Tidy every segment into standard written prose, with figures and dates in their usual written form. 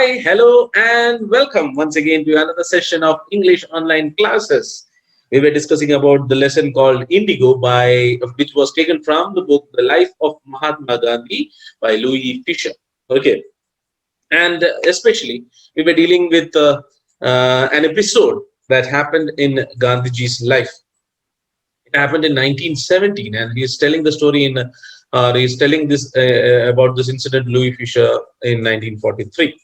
Hi, hello, and welcome once again to another session of English online classes. We were discussing about the lesson called Indigo, which was taken from the book The Life of Mahatma Gandhi by Louis Fisher. Okay, and especially we were dealing with an episode that happened in Gandhiji's life. It happened in 1917, and he is telling the story he's telling this about this incident, Louis Fisher, in 1943.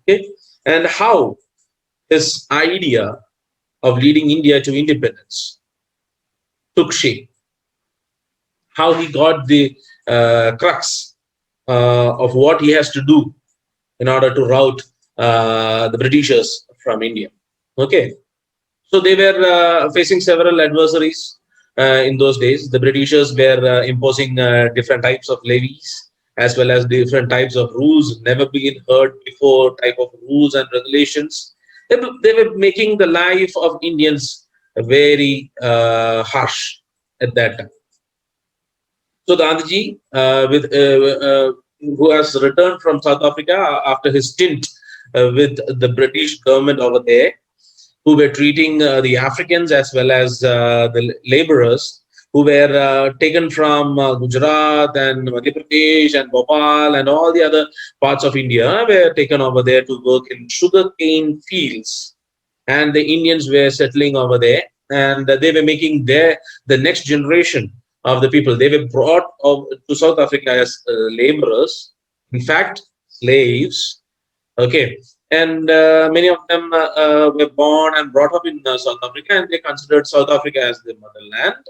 Okay, and how his idea of leading India to independence took shape, how he got the crux of what he has to do in order to rout the Britishers from India. Okay, so they were facing several adversaries in those days. The Britishers were imposing different types of levies as well as different types of rules, never been heard before type of rules and regulations. They were making the life of Indians very harsh at that time. So Gandhiji, who has returned from South Africa after his stint with the British government over there, who were treating the Africans as well as the laborers who were taken from Gujarat and Madhya Pradesh and Bhopal and all the other parts of India, were taken over there to work in sugarcane fields. And the Indians were settling over there, and they were making the next generation of the people. They were brought to South Africa as laborers, in fact, slaves. Okay, and many of them were born and brought up in South Africa, and they considered South Africa as their motherland.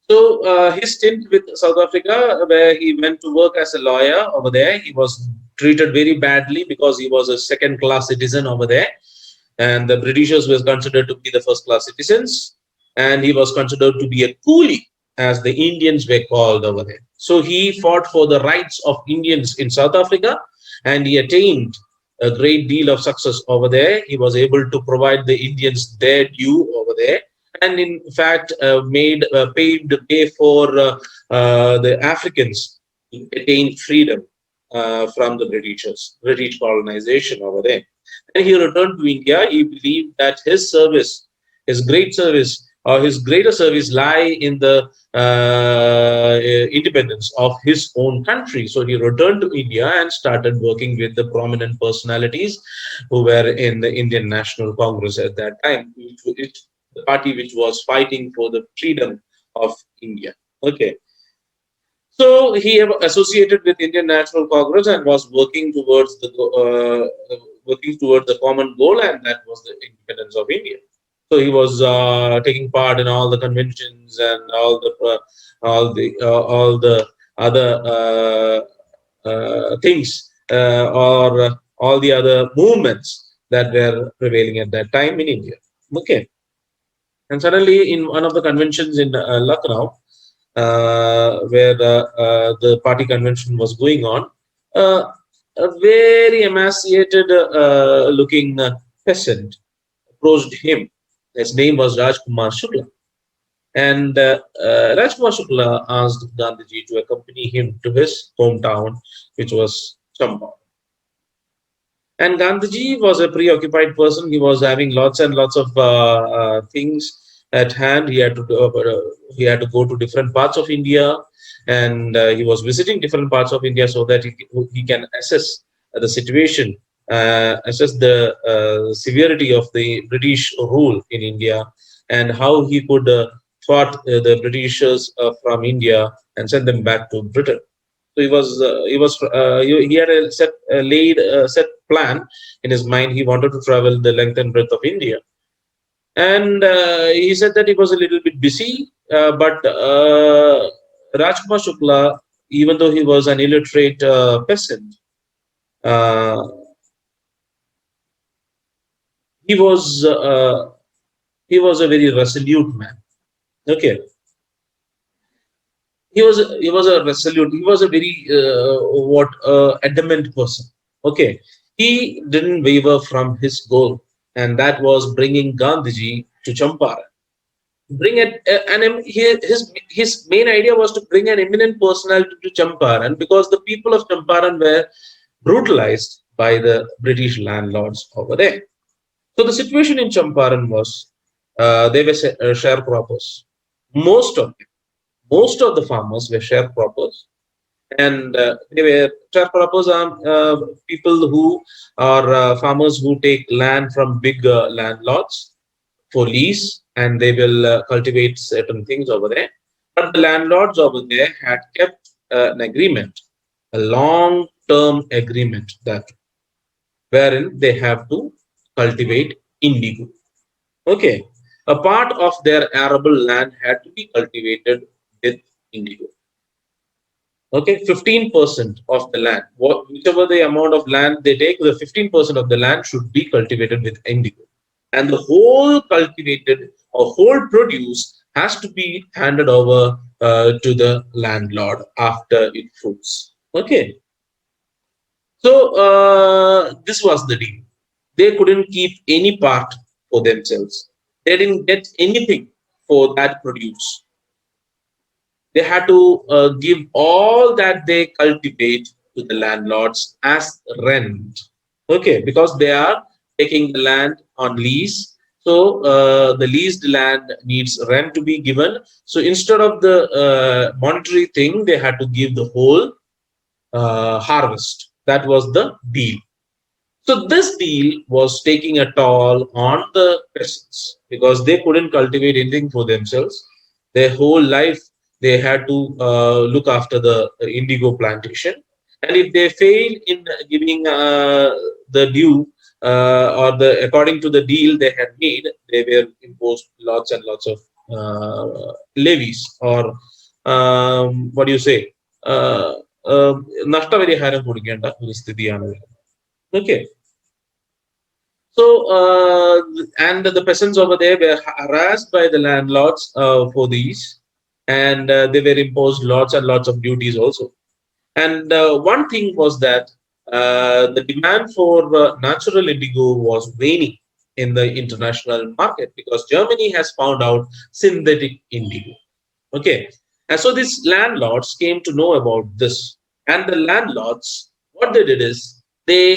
So his stint with South Africa, where he went to work as a lawyer over there, he was treated very badly because he was a second-class citizen over there, and the Britishers were considered to be the first-class citizens, and he was considered to be a coolie, as the Indians were called over there. So he fought for the rights of Indians in South Africa, and he attained a great deal of success over there. He was able to provide the Indians their due over there, and in fact paved the way for the Africans to attain freedom from the British colonization over there. And he returned to India. He believed that his service, his great service, or his greater service lie in the independence of his own country. So he returned to India and started working with the prominent personalities who were in the Indian National Congress at that time, the party which was fighting for the freedom of India. Okay. So he associated with Indian National Congress and was working towards the common goal, and that was the independence of India. So he was taking part in all the conventions and all the other things or all the other movements that were prevailing at that time in India. Okay, and suddenly in one of the conventions in Lucknow, where the party convention was going on, a very emaciated looking peasant approached him. His name was Rajkumar Shukla. And Rajkumar Shukla asked Gandhiji to accompany him to his hometown, which was Champaran. And Gandhiji was a preoccupied person. He was having lots and lots of things at hand. He had to go to different parts of India, and he was visiting different parts of India so that he can assess the situation, assess the severity of the British rule in India, and how he could thwart the Britishers from India and send them back to Britain. So he had a set plan in his mind. He wanted to travel the length and breadth of India, and he said that he was a little bit busy. But Rajkumar Shukla, even though he was an illiterate peasant, he was a very resolute man. Okay. He was a resolute. He was a very adamant person. Okay, he didn't waver from his goal, and that was bringing Gandhiji to Champaran. His main idea was to bring an eminent personality to Champaran, because the people of Champaran were brutalized by the British landlords over there. So the situation in Champaran was they were sharecroppers. Most of them, most of the farmers were sharecroppers, and they were sharecroppers are people who are farmers who take land from big landlords for lease, and they will cultivate certain things over there. But the landlords over there had kept an agreement, a long-term agreement, that wherein they have to cultivate indigo. Okay, a part of their arable land had to be cultivated with indigo. Okay, 15% of the land, whichever the amount of land they take, the 15% of the land should be cultivated with indigo. And the whole cultivated or whole produce has to be handed over to the landlord after it fruits. Okay, so this was the deal. They couldn't keep any part for themselves. They didn't get anything for that produce. They had to give all that they cultivate to the landlords as rent. Okay, because they are taking the land on lease. So the leased land needs rent to be given. So instead of the monetary thing, they had to give the whole harvest. That was the deal. So this deal was taking a toll on the peasants because they couldn't cultivate anything for themselves. Their whole life they had to look after the indigo plantation, and if they fail in giving the due or the according to the deal they had made, they were imposed lots and lots of levies or what do you say? Uh, നഷ്ടപരിഹാരം കൊടുക്കേണ്ട ഒരു സ്ഥിതിയാണ്. Okay. So, and the peasants over there were harassed by the landlords for these, and they were imposed lots and lots of duties also. And one thing was that the demand for natural indigo was waning in the international market because Germany has found out synthetic indigo. Okay, and so these landlords came to know about this, and the landlords, what they did is they,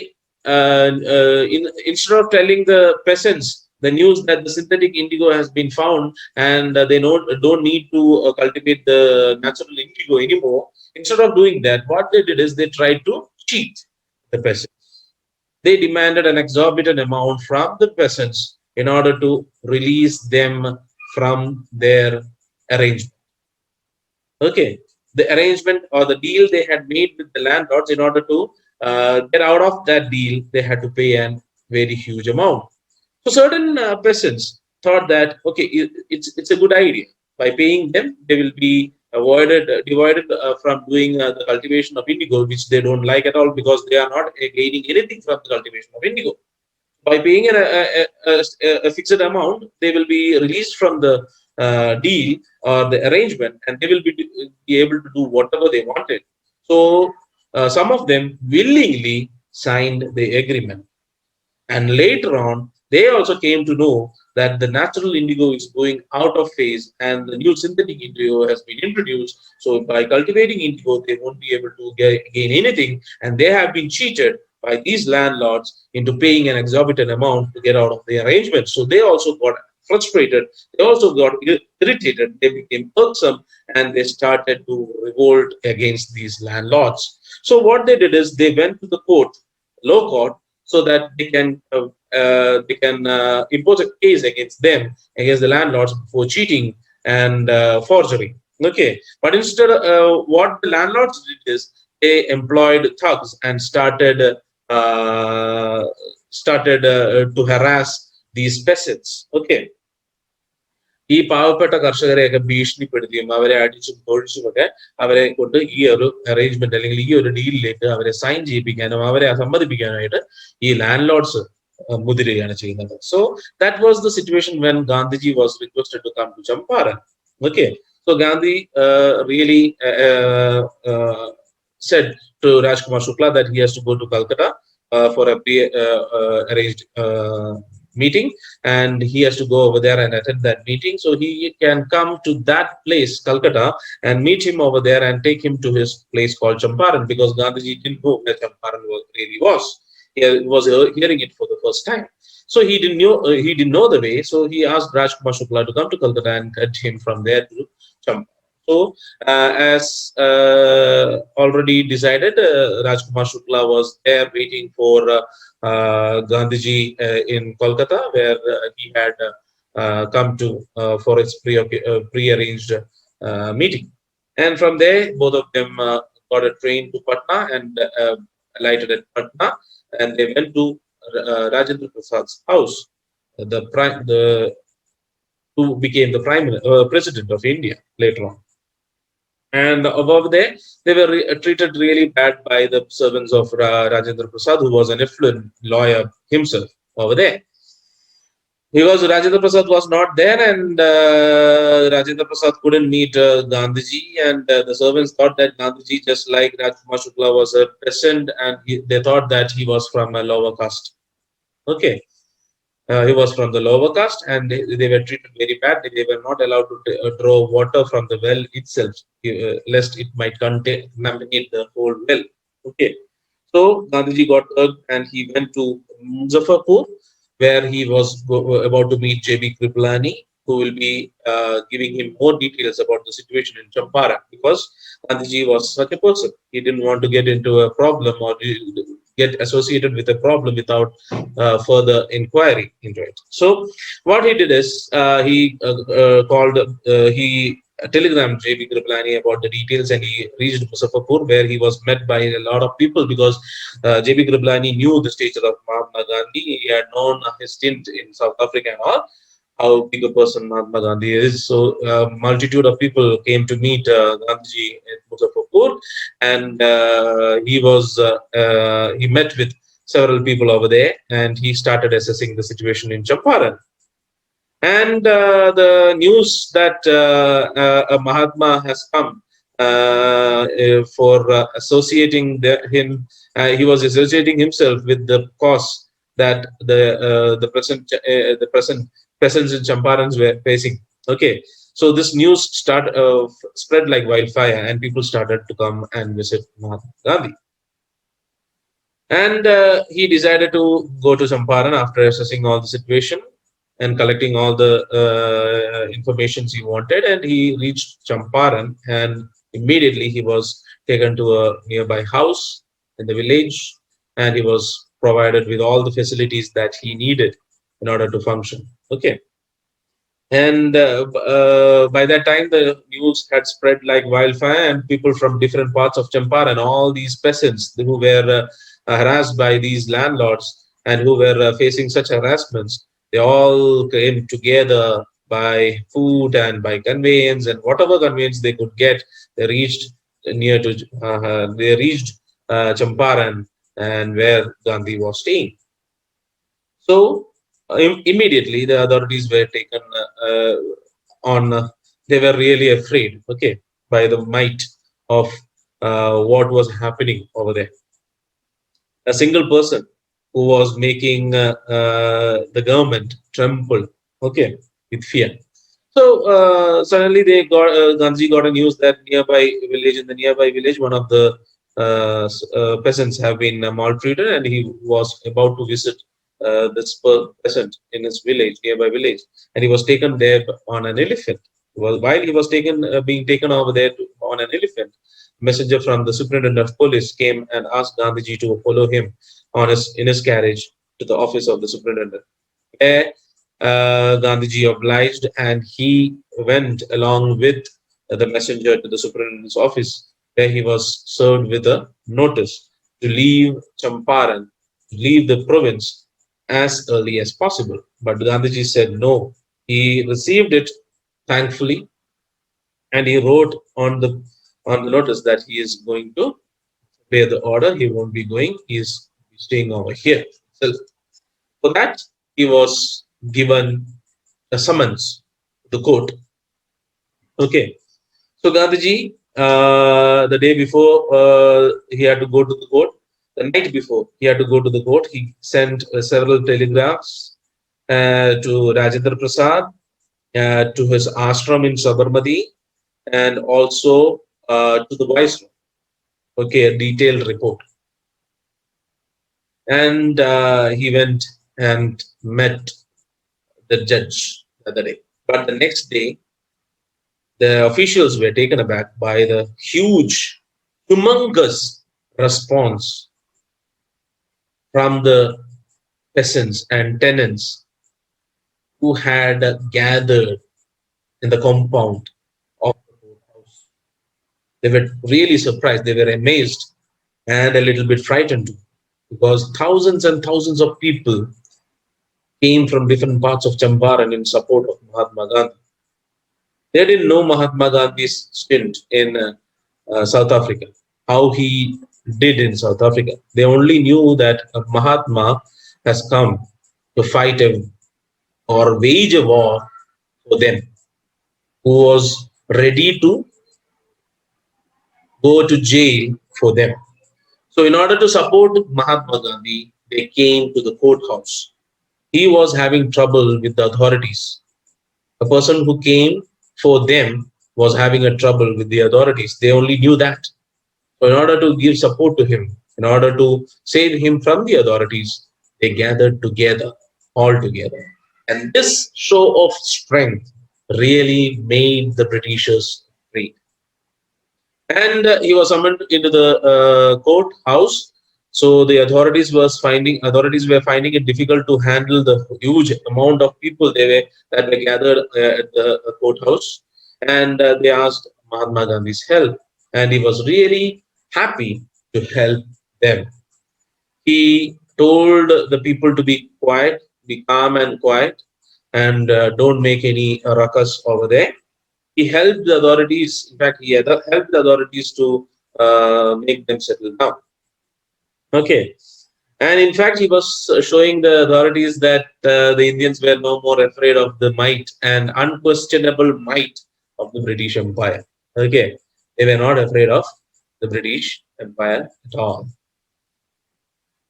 instead of telling the peasants the news that the synthetic indigo has been found and they don't need to cultivate the natural indigo anymore, instead of doing that, what they did is they tried to cheat the peasants. They demanded an exorbitant amount from the peasants in order to release them from their arrangement. Okay, the arrangement or the deal they had made with the landlords, in order to get out of that deal, they had to pay a very huge amount. So certain peasants thought that okay, it's a good idea. By paying them, they will be divided from doing the cultivation of indigo, which they don't like at all because they are not gaining anything from the cultivation of indigo. By paying a fixed amount, they will be released from the deal or the arrangement, and they will be able to do whatever they wanted. So some of them willingly signed the agreement, and later on they also came to know that the natural indigo is going out of phase and the new synthetic indigo has been introduced. So by cultivating indigo, they won't be able to gain anything, and they have been cheated by these landlords into paying an exorbitant amount to get out of the arrangement. So they also got frustrated, they also got irritated, they became irksome, and they started to revolt against these landlords. So what they did is they went to the court, low court, so that they can impose a case against them, against the landlords, for cheating and forgery. Okay, but instead, what the landlords did is they employed thugs and started to harass these peasants. Okay, ഈ പാവപ്പെട്ട കർഷകരെയൊക്കെ ഭീഷണിപ്പെടുത്തിയും അവരെ അടിച്ചും തൊഴിച്ചുമൊക്കെ അവരെ കൊണ്ട് ഈ ഒരു arrangement അല്ലെങ്കിൽ ഈ ഒരു ഡീലിലേക്ക് അവരെ സൈൻ ചെയ്യിപ്പിക്കാനും അവരെ സമ്മതിപ്പിക്കാനായിട്ട് ഈ ലാൻഡ് ലോർഡ്സ് മുതിരുകയാണ് ചെയ്യുന്നത്. So that was the situation when Gandhiji was requested to come to Champaran. Okay, so Gandhi really said to Rajkumar Shukla that he has to go to Calcutta for a pre-arranged meeting, and he has to go over there and attend that meeting. So he can come to that place, Calcutta, and meet him over there and take him to his place called Champaran, because Gandhiji didn't know where Champaran really was. He was hearing it for the first time. So he didn't know the way. So he asked Rajkumar Shukla to come to Calcutta and get him from there to Champaran. So, as already decided, Rajkumar Shukla was there waiting for Gandhiji in Kolkata, where he had come to for its pre-arranged meeting. And from there, both of them got a train to Patna and alighted at Patna, and they went to Rajendra Prasad's house, the who became the president of India later on. And above there, they were treated really bad by the servants of Rajendra Prasad, who was an affluent lawyer himself over there. Because Rajendra Prasad was not there, and Rajendra Prasad couldn't meet Gandhiji, and the servants thought that Gandhiji, just like Rajkumar Shukla, was a peasant, and they thought that he was from a lower caste. Okay. He was from the lower caste, and they were treated very badly. They were not allowed to draw water from the well itself, lest it might contaminate the whole well. Okay. So Gandhiji got irked, and he went to Muzaffarpur, where he was about to meet J.B. Kripalani, who will be giving him more details about the situation in Champaran, because Gandhiji was such a person. He didn't want to get into a problem or get associated with a problem without further inquiry into it. So what he did is he telegrammed J.B. Kripalani about the details, and he reached Muzaffarpur, where he was met by a lot of people, because J.B. Kripalani knew the stature of Mahatma Gandhi. He had known his stint in South Africa and all, how big a person Mahatma Gandhi is. So multitude of people came to meet Gandhiji at Muzaffarpur, and he met with several people over there, and he started assessing the situation in Champaran. And the news that a Mahatma has come for associating him, he was associating himself with the cause that the present peasants in Champaran were facing. Okay, so this news spread like wildfire, and people started to come and visit Mahatma Gandhi. And he decided to go to Champaran after assessing all the situation and collecting all the informations he wanted, and he reached Champaran, and immediately he was taken to a nearby house in the village, and he was provided with all the facilities that he needed in order to function. Okay. And by that time, the news had spread like wildfire, and people from different parts of Champaran, all these peasants who were harassed by these landlords and who were facing such harassments, they all came together by food and by conveyance, and whatever conveyance they could get, they reached Champaran, and where Gandhi was staying. So immediately the authorities were taken on. They were really afraid, okay, by the might of what was happening over there. A single person who was making the government tremble, okay, with fear. So suddenly Gandhi got a news that in the nearby village, one of the peasants have been maltreated, and he was about to visit this peasant in his nearby village, and he was taken there on an elephant. Well, while he was being taken over there on an elephant, messenger from the superintendent of police came and asked Gandhiji to follow him in his carriage to the office of the superintendent. Where Gandhiji obliged, and he went along with the messenger to the superintendent's office, where he was served with a notice to leave Champaran, to leave the province as early as possible. But Gandhiji said no. He received it thankfully, and he wrote on the notice that he is going to obey the order. He won't be going. He is staying over here. So for that, he was given a summons to the court. Okay. So Gandhiji, the day before he had to go to the court, the night before he had to go to the court, he sent several telegraphs to Rajendra Prasad, to his ashram in Sabarmati, and also to the viceroy. Okay, a detailed report. And he went and met the judge the other day. But the next day, the officials were taken aback by the huge, humongous response from the peasants and tenants who had gathered in the compound of the courthouse. They were really surprised, they were amazed and a little bit frightened too, because thousands and thousands of people came from different parts of Champaran in support of Mahatma Gandhi. They didn't know Mahatma Gandhi's stint in South Africa, how he did in South Africa. They only knew that Mahatma has come to fight or wage a war for them, who was ready to go to jail for them. So, in order to support Mahatma Gandhi, they came to the courthouse. He was having trouble with the authorities. The person who came for them was having a trouble with the authorities. They only knew that. So, in order to give support to him, in order to save him from the authorities, they gathered together, all together. And this show of strength really made the Britishers afraid. And he was summoned into the courthouse. So the authorities were finding it difficult to handle the huge amount of people that were gathered at the courthouse, and they asked Mahatma Gandhi's help, and he was really happy to help them. He told the people to be quiet, be calm and quiet, and don't make any ruckus over there. He helped the authorities. In fact, he helped the authorities to make them settle down. Okay. And in fact, he was showing the authorities that the Indians were no more afraid of the might and unquestionable might of the British Empire. Okay. They were not afraid of the British Empire at all.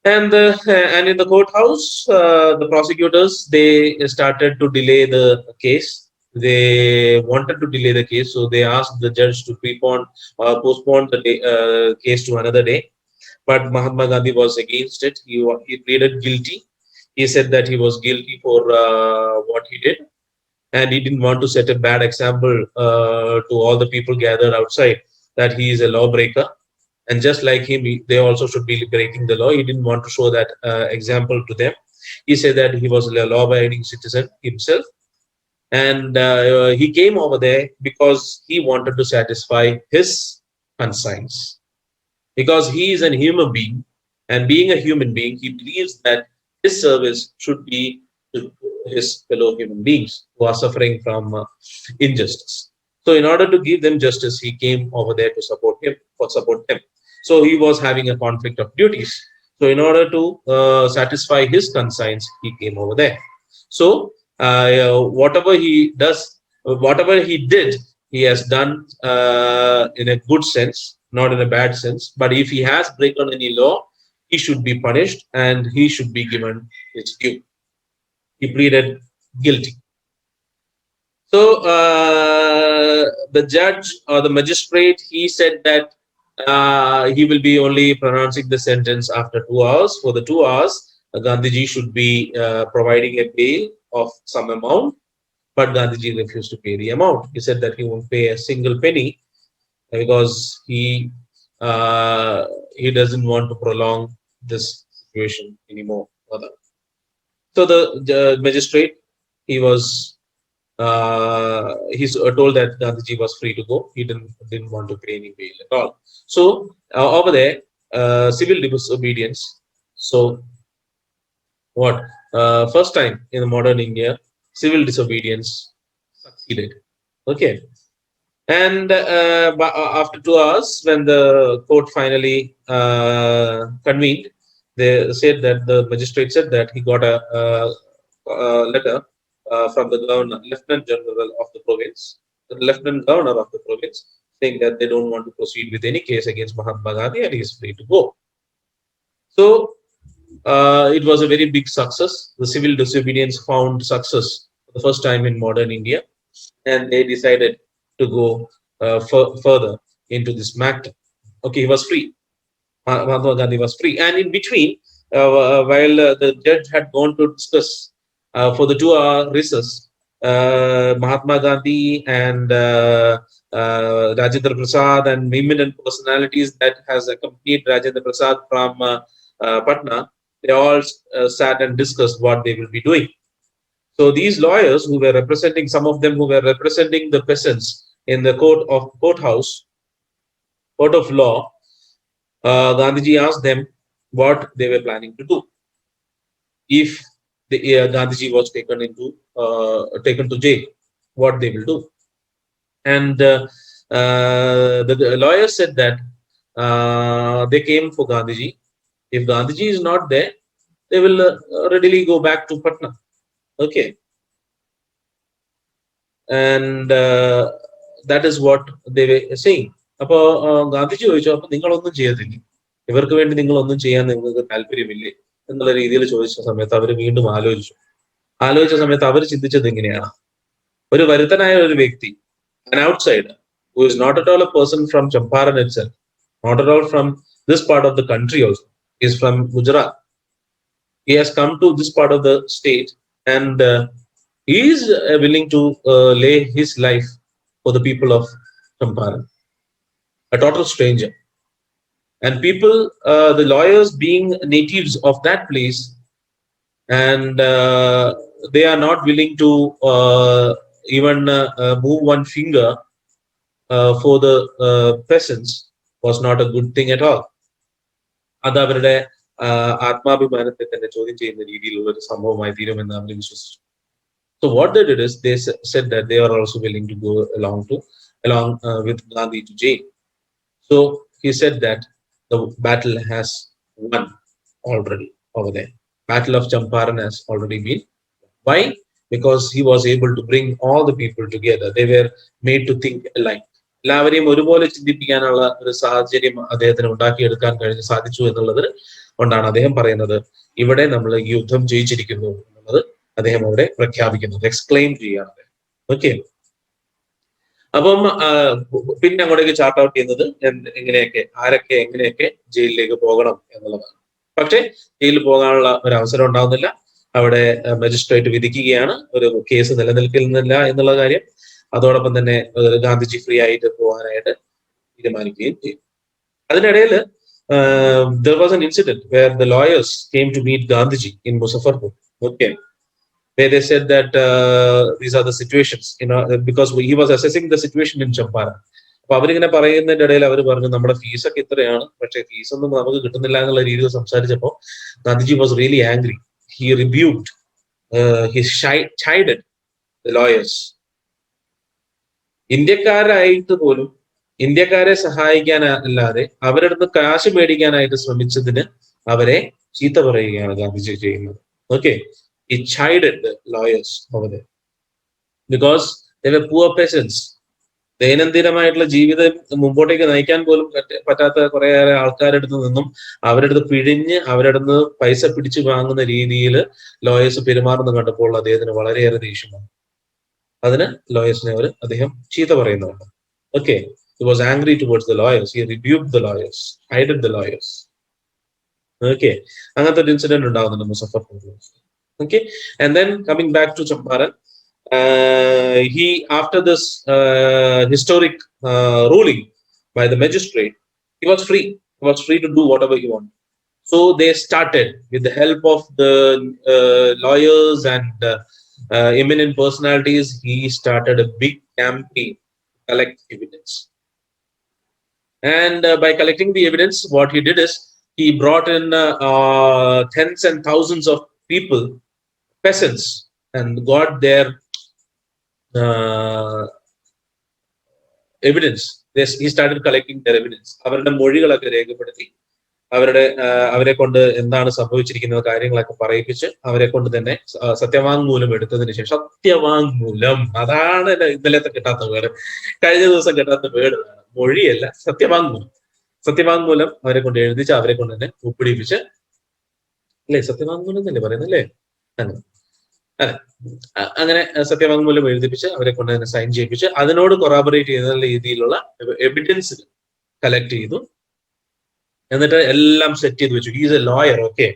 And in the courthouse, the prosecutors, they started to delay the case. They wanted to delay the case, so they asked the judge to postpone the case to another day. But Mahatma Gandhi was against it. He pleaded guilty. He said that he was guilty for what he did, and he didn't want to set a bad example to all the people gathered outside, that he is a lawbreaker. And just like him, they also should be breaking the law. He didn't want to show that example to them. He said that he was a law-abiding citizen himself, and he came over there because he wanted to satisfy his conscience. Because he is a human being, and being a human being, he believes that his service should be to his fellow human beings who are suffering from injustice. So, in order to give them justice, he came over there to support them. So, he was having a conflict of duties. So, in order to satisfy his conscience, he came over there. So, whatever he did, he has done in a good sense, not in a bad sense. But if he has broken any law, he should be punished and he should be given his due. He pleaded guilty. So the judge or the magistrate, he said that he will be only pronouncing the sentence after 2 hours. For the 2 hours, Gandhiji should be providing a bail of some amount, but Gandhiji refused to pay the amount. He said that he won't pay a single penny because he doesn't want to prolong this situation anymore further. So the magistrate, he was he's told that Gandhiji was free to go. He didn't want to pay any bail at all. So over there, civil disobedience. So what? First time in the modern India, civil disobedience succeeded. Okay. And after 2 hours, when the court finally convened, they said that the magistrate said that he got a letter from the lieutenant general of the province, the lieutenant governor of the province, saying that they don't want to proceed with any case against Mahatma Gandhi and he is free to go. So It was a very big success. The civil disobedience found success for the first time in modern India, and they decided to go further into this matter. Okay, he was free. Mahatma Gandhi was free. And in between, while the judge had gone to discuss for the 2 hour recess, Mahatma Gandhi and Rajendra Prasad and eminent personalities that has accompanied Rajendra Prasad from Patna, they all sat and discussed what they will be doing. So these lawyers who were representing, some of them who were representing the peasants in the court of law, Gandhiji asked them what they were planning to do if the Gandhiji was taken to jail, what they will do. And the lawyer said that they came for Gandhiji. If Gandhiji is not there, they will readily go back to Patna. Okay. And that is what they were saying. അപ്പോൾ ഗാന്ധിജി ചോദിച്ചു, അപ്പൊ നിങ്ങളൊന്നും ചെയ്യത്തില്ലേ, ഇവർക്ക് വേണ്ടി നിങ്ങളൊന്നും ചെയ്യാൻ നിങ്ങൾക്ക് താല്പര്യമില്ലേ എന്നുള്ള രീതിയിൽ ചോദിച്ച സമയത്ത് അവർ വീണ്ടും ആലോചിച്ച സമയത്ത് അവർ ചിന്തിച്ചത് എങ്ങനെയാണ്, ഒരു വരുത്തനായ ഒരു വ്യക്തി, an outsider who is not at all a person from Champaran itself, not at all from this part of the country also, is from Gujarat. He has come to this part of the state and he is willing to lay his life for the people of Champaran. A total stranger. And people, the lawyers being natives of that place, and they are not willing to even move one finger for the peasants, was not a good thing at all. അത് അവരുടെ ആത്മാഭിമാനത്തെ തന്നെ ചോദ്യം ചെയ്യുന്ന രീതിയിലുള്ള ഒരു സംഭവമായി തീരുമെന്ന് അവർ വിശ്വസിച്ചു. So what they did is they said that they are also willing to go along with Gandhi to jail. So he said that the battle has won already over there. Battle of Champaran has already been. Why? Because he was able to bring all the people together. They were made to think alike. എല്ലാവരെയും ഒരുപോലെ ചിന്തിപ്പിക്കാനുള്ള ഒരു സാഹചര്യം അദ്ദേഹത്തിന് ഉണ്ടാക്കിയെടുക്കാൻ സാധിച്ചു എന്നുള്ളത് കൊണ്ടാണ് അദ്ദേഹം പറയുന്നത്, ഇവിടെ നമ്മൾ യുദ്ധം ജയിച്ചിരിക്കുന്നു എന്നുള്ളത് അദ്ദേഹം അവിടെ പ്രഖ്യാപിക്കുന്നത്, എക്സ്ക്ലെയിം ചെയ്യാണ്. ഓക്കെ. അപ്പം പിന്നെ അങ്ങോട്ടേക്ക് ചാർട്ട് ഔട്ട് ചെയ്യുന്നത് എങ്ങനെയൊക്കെ, ആരൊക്കെ എങ്ങനെയൊക്കെ ജയിലിലേക്ക് പോകണം എന്നുള്ളതാണ്. പക്ഷേ ജയിലിൽ പോകാനുള്ള ഒരു അവസരം ഉണ്ടാവുന്നില്ല. അവിടെ മജിസ്ട്രേറ്റ് വിധിക്കുകയാണ്, ഒരു കേസ് നിലനിൽക്കുന്നില്ല എന്നുള്ള കാര്യം. അതോടൊപ്പം തന്നെ ഗാന്ധിജി ഫ്രീ ആയിട്ട് പോകാനായിട്ട് തീരുമാനിക്കുകയും ചെയ്യും. അതിനിടയിൽ there was an incident where the lawyers came to meet Gandhiji in Muzaffarpur. Okay. Where they said that these are the situations, because he was assessing the situation in Champaran. അപ്പൊ അവരിങ്ങനെ പറയുന്നതിന്റെ ഇടയിൽ അവർ പറഞ്ഞു, നമ്മുടെ ഫീസൊക്കെ ഇത്രയാണ്, പക്ഷേ ഫീസൊന്നും നമുക്ക് കിട്ടുന്നില്ല എന്നുള്ള രീതിയിൽ സംസാരിച്ചപ്പോൾ Gandhiji was really angry. He rebuked, he chided the lawyers. ഇന്ത്യക്കാരായിട്ട് പോലും ഇന്ത്യക്കാരെ സഹായിക്കാനല്ലാതെ അവരുടെ അടുത്ത് കാശ് മേടിക്കാനായിട്ട് ശ്രമിച്ചതിന് അവരെ ചീത്ത പറയുകയാണ് ഗാന്ധിജി ചെയ്യുന്നത്. Okay. He chided the lawyers over there because they were poor peasants. ദൈനംദിനമായിട്ടുള്ള ജീവിതം മുമ്പോട്ടേക്ക് നയിക്കാൻ പോലും പറ്റാത്ത കുറേയേറെ ആൾക്കാരുടെ അടുത്ത് നിന്നും അവരുടെ പിഴിഞ്ഞ് അവരുടെ നിന്ന് പൈസ പിടിച്ചു വാങ്ങുന്ന രീതിയിൽ ലോയേഴ്സ് പെരുമാറുന്നത് കണ്ടപ്പോൾ അദ്ദേഹത്തിന് വളരെയേറെ ദേഷ്യമാണ്. അതിന് ലോയേഴ്സിനെ അദ്ദേഹം ചീത്ത പറയുന്നുണ്ട്. Okay. He was angry towards the lawyers. He rebuked the lawyers, chided the lawyers. Okay. അങ്ങനത്തെ ഒരു ഇൻസിഡന്റ് ഉണ്ടാവുന്നുണ്ട് മുസഫർപൂരിൽ. Okay. And then coming back to Champaran, he, after this historic ruling by the magistrate, he was free. He was free to do whatever he wanted. So they started, with the help of the lawyers and eminent personalities, he started a big campaign to collect evidence. And by collecting the evidence, what he did is he brought in tens and thousands of people, peasants, and got their evidence. He started collecting their evidence. അവരുടെ മൊഴികളൊക്കെ രേഖപ്പെടുത്തി അവരെ കൊണ്ട് എന്താണ് സംഭവിച്ചിരിക്കുന്ന കാര്യങ്ങളൊക്കെ പറയിപ്പിച്ച് അവരെ കൊണ്ട് തന്നെ സത്യവാങ്മൂലം എടുത്തതിന് ശേഷം, സത്യവാങ്മൂലം, അതാണ് ഇന്നലത്തെ കിട്ടാത്ത വേർഡ്, കഴിഞ്ഞ ദിവസം കിട്ടാത്ത വേർഡ്, മൊഴിയല്ല, സത്യവാങ്മൂലം. സത്യവാങ്മൂലം അവരെ കൊണ്ട് എഴുതിച്ച് അവരെ കൊണ്ട് തന്നെ ഒപ്പിടിപ്പിച്ച് അല്ലേ? സത്യവാങ്മൂലം എന്നല്ലേ പറയുന്നത് അല്ലേ? അങ്ങനെ അതെ, അങ്ങനെ സത്യവാങ്മൂലം എഴുതിപ്പിച്ച് അവരെ കൊണ്ട് തന്നെ സൈൻ ചെയ്യിപ്പിച്ച് അതിനോട് കൊറാബറേറ്റ് ചെയ്യുന്ന രീതിയിലുള്ള എവിഡൻസ് കളക്ട് ചെയ്തു. എന്നിട്ട് എല്ലാം സെറ്റ് ചെയ്ത് വെച്ചു. Is A lawyer, okay.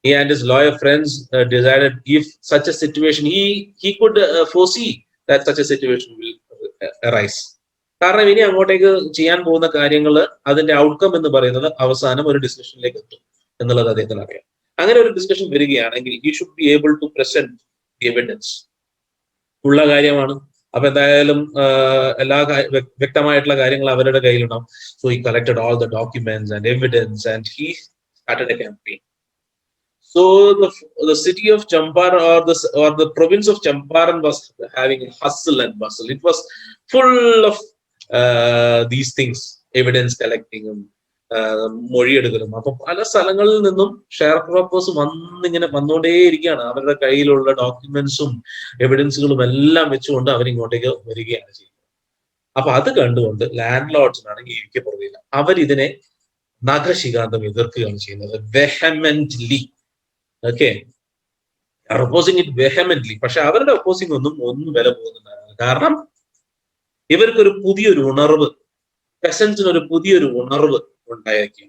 He and his lawyer friends decided if such a situation, he could foresee that such a situation will arise. കാരണം ഇനി അങ്ങോട്ടേക്ക് ചെയ്യാൻ പോകുന്ന കാര്യങ്ങൾ, അതിന്റെ ഔട്ട്കം എന്ന് പറയുന്നത് അവസാനം ഒരു ഡിസ്കഷനിലേക്ക് എത്തും എന്നുള്ളത് അദ്ദേഹത്തിന് അറിയാം. അങ്ങനെ ഒരു ഡിസ്കഷൻ വരികയാണെങ്കിൽ he should be able to present the evidence. ഉള്ള കാര്യമാണ്. അപ്പൊ എന്തായാലും എല്ലാ വ്യക്തമായിട്ടുള്ള കാര്യങ്ങൾ അവരുടെ കയ്യിലുണ്ടാവും. So he collected all the documents and evidence and he started a campaign. So the city of Champaran or the province of Champaran was having hustle and bustle. It was full of these things, evidence collecting, മൊഴിയെടുക്കലും. അപ്പൊ പല സ്ഥലങ്ങളിൽ നിന്നും share ക്രോപ്പേഴ്സ് ഇങ്ങനെ വന്നുകൊണ്ടേയിരിക്കുകയാണ്. അവരുടെ കയ്യിലുള്ള ഡോക്യുമെന്റ്സും എവിഡൻസുകളും എല്ലാം വെച്ചുകൊണ്ട് അവരിങ്ങോട്ടേക്ക് വരികയാണ് ചെയ്യുന്നത്. അപ്പൊ അത് കണ്ടുകൊണ്ട് ലാൻഡ് ലോർഡ്സിനാണെങ്കിൽ ഇരിക്കപ്പെടുകയില്ല. അവരിതിനെ നഖശികാന്തം എതിർക്കുകയാണ് ചെയ്യുന്നത്, vehemently. Okay, opposing it vehemently. പക്ഷെ അവരുടെ ഒപ്പോസിങ് ഒന്നും വില പോകുന്നുണ്ടായിരുന്നു. കാരണം ഇവർക്കൊരു പുതിയൊരു ഉണർവ്, പെസൻസിനൊരു പുതിയൊരു ഉണർവ് ഉണ്ടായിരിക്കും.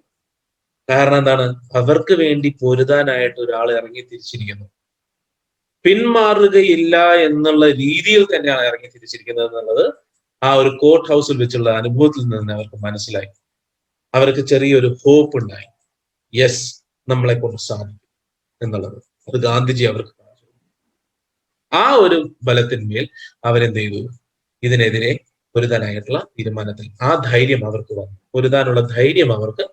കാരണം എന്താണ്? അവർക്ക് വേണ്ടി പൊരുതാനായിട്ട് ഒരാൾ ഇറങ്ങി തിരിച്ചിരിക്കുന്നു. പിന്മാറുകയില്ല എന്നുള്ള രീതിയിൽ തന്നെയാണ് ഇറങ്ങി തിരിച്ചിരിക്കുന്നത് എന്നുള്ളത് ആ ഒരു കോർട്ട് ഹൗസിൽ വെച്ചുള്ള അനുഭവത്തിൽ നിന്ന് അവർക്ക് മനസ്സിലായി. അവർക്ക് ചെറിയൊരു ഹോപ്പ് ഉണ്ടായി. യെസ്, നമ്മളെ കൊണ്ട് സാധിക്കും എന്നുള്ളത്. അത് ഗാന്ധിജി അവർക്ക് പറഞ്ഞു. ആ ഒരു ബലത്തിന്മേൽ അവരെന്ത് ചെയ്തു? ഇതിനെതിരെ പൊരുതാനായിട്ടുള്ള തീരുമാനത്തിൽ ആ ധൈര്യം അവർക്ക് വന്നു. പൊരുതാനുള്ള ധൈര്യം അവർക്ക്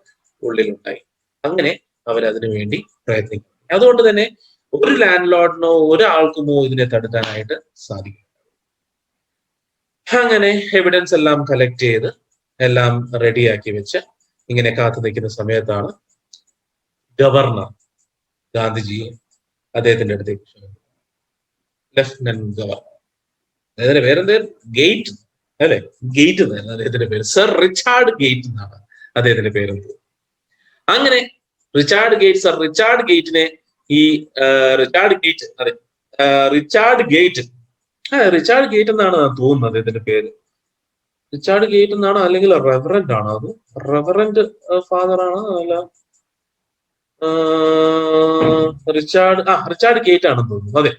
ഉള്ളിലുണ്ടായി. അങ്ങനെ അവരതിനു വേണ്ടി പ്രയത്നിക്കും. അതുകൊണ്ട് തന്നെ ഒരു ലാൻഡ് ലോർഡിനോ ഒരാൾക്കുമോ ഇതിനെ തടുക്കാനായിട്ട് സാധിക്കും. അങ്ങനെ എവിഡൻസ് എല്ലാം കളക്ട് ചെയ്ത് എല്ലാം റെഡിയാക്കി വെച്ച് ഇങ്ങനെ കാത്തു നിൽക്കുന്ന സമയത്താണ് ഗവർണർ ഗാന്ധിജിയെ അദ്ദേഹത്തിന്റെ അടുത്തേക്ക്, ലഫ്റ്റനന്റ് ഗവർണർ, അദ്ദേഹത്തിന്റെ പേരെന്ത്? ഗേറ്റ് അല്ലെ? ഗേറ്റ് എന്നായിരുന്നു അദ്ദേഹത്തിന്റെ പേര്. സർ റിച്ചാർഡ് ഗേറ്റ് എന്നാണ് അദ്ദേഹത്തിന്റെ പേരെന്ത്. അങ്ങനെ റിച്ചാർഡ് ഗേറ്റിനെ ഈ റിച്ചാർഡ് ഗേറ്റ് എന്നാണ് തോന്നുന്നത് അദ്ദേഹത്തിന്റെ പേര്. റിച്ചാർഡ് ഗേറ്റ് എന്നാണോ അല്ലെങ്കിൽ റെവറന്റ് ആണോ? അത് റെവറന്റ് ഫാദർ ആണോ? അല്ല, റിച്ചാർഡ് ഗേറ്റ് ആണെന്ന് തോന്നുന്നു. അതെ,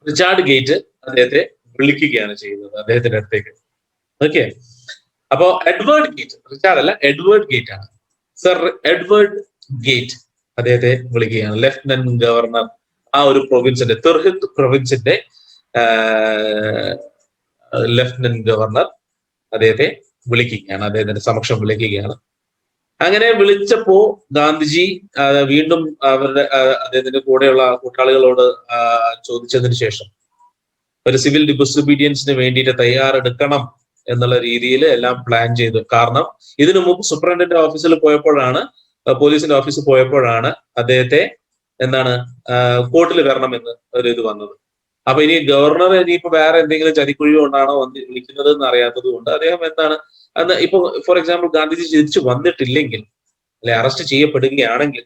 റിച്ചാർഡ് ഗേറ്റ് അദ്ദേഹത്തെ വിളിക്കുകയാണ് ചെയ്യുന്നത് അദ്ദേഹത്തിന്റെ അടുത്തേക്ക്. ഓക്കെ, അപ്പോ എഡ്വേർഡ് ഗേറ്റ്, റിച്ചാർഡ് അല്ല, എഡ്വേർഡ് ഗേറ്റ് ആണ്. സർ എഡ്വേർഡ് ഗേറ്റ് അദ്ദേഹത്തെ വിളിക്കുകയാണ്. ലഫ്റ്റനന്റ് ഗവർണർ ആ ഒരു പ്രൊവിൻസിന്റെ, തിർഹിത് പ്രൊവിൻസിന്റെ ലഫ്റ്റനന്റ് ഗവർണർ അദ്ദേഹത്തെ വിളിക്കുകയാണ്, അദ്ദേഹത്തിന്റെ സമക്ഷം വിളിക്കുകയാണ്. അങ്ങനെ വിളിച്ചപ്പോ ഗാന്ധിജി വീണ്ടും അദ്ദേഹത്തിന്റെ കൂടെയുള്ള കൂട്ടാളികളോട് ചോദിച്ചതിന് ശേഷം ഒരു സിവിൽ ഡിസൊബീഡിയൻസിന് വേണ്ടിയിട്ട് തയ്യാറെടുക്കണം എന്നുള്ള രീതിയിൽ എല്ലാം പ്ലാൻ ചെയ്തു. കാരണം ഇതിനു മുമ്പ് സൂപ്രണ്ടന്റ് ഓഫീസിൽ പോയപ്പോഴാണ്, പോലീസിന്റെ ഓഫീസിൽ പോയപ്പോഴാണ് അദ്ദേഹത്തെ കോർട്ടിൽ വരണമെന്ന് ഒരു ഇത് വന്നത്. അപ്പൊ ഇനി ഗവർണർ ഇനിയിപ്പോ വേറെ എന്തെങ്കിലും ചതിക്കുഴി കൊണ്ടാണോ വിളിക്കുന്നത് എന്ന് അറിയാത്തത് കൊണ്ട് അദ്ദേഹം അന്ന് ഇപ്പൊ ഫോർ എക്സാമ്പിൾ ഗാന്ധിജി തിരിച്ചു വന്നിട്ടില്ലെങ്കിൽ, അല്ലെ അറസ്റ്റ് ചെയ്യപ്പെടുകയാണെങ്കിൽ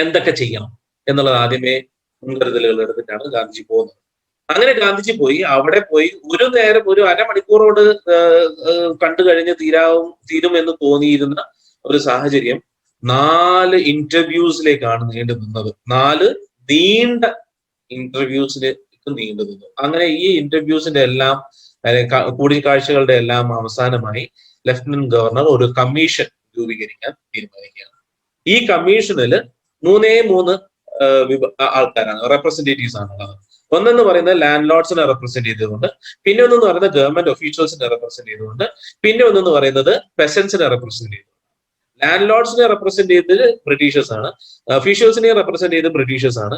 എന്തൊക്കെ ചെയ്യണം എന്നുള്ളത് ആദ്യമേ മുൻകരുതലുകൾ എടുത്തിട്ടാണ് ഗാന്ധിജി പോകുന്നത്. അങ്ങനെ ഗാന്ധിജി പോയി, അവിടെ പോയി ഒരു അരമണിക്കൂറോട് കണ്ടു കഴിഞ്ഞ് തീരുമെന്ന് തോന്നിയിരുന്ന ഒരു സാഹചര്യം 4 ഇന്റർവ്യൂസിലേക്കാണ് നീണ്ടു നിന്നത്. 4 നീണ്ട ഇന്റർവ്യൂസിലേക്ക് നീണ്ടു നിന്നു. അങ്ങനെ ഈ ഇന്റർവ്യൂസിന്റെ എല്ലാം കൂടിക്കാഴ്ചകളുടെ എല്ലാം അവസാനമായി ലഫ്റ്റനന്റ് ഗവർണർ ഒരു കമ്മീഷൻ രൂപീകരിക്കാൻ തീരുമാനിക്കുകയാണ്. ഈ കമ്മീഷനിൽ 3 ആൾക്കാരാണ്, റെപ്രസെന്റേറ്റീവ്സ് ആണുള്ളത്. ഒന്നെന്ന് പറയുന്നത് ലാൻഡ് ലോർഡ്സിനെ റെപ്രസെന്റ് ചെയ്തുകൊണ്ട്, പിന്നെ ഒന്നെന്ന് പറയുന്നത് ഗവൺമെന്റ് ഒഫീഷ്യൽസിനെ റെപ്രസെന്റ് ചെയ്തുകൊണ്ട്, പിന്നെ ഒന്നെന്ന് പറയുന്നത് പെസൻസിനെ റെപ്രസെന്റ് ചെയ്തു. ലാൻഡ് ലോർഡ്സിനെ റെപ്രസെന്റ് ചെയ്തത് ബ്രിട്ടീഷേഴ്സ് ആണ്, ഒഫീഷ്യൽസിനെ റെപ്രസെന്റ് ചെയ്ത് ബ്രിട്ടീഷേഴ്സ് ആണ്,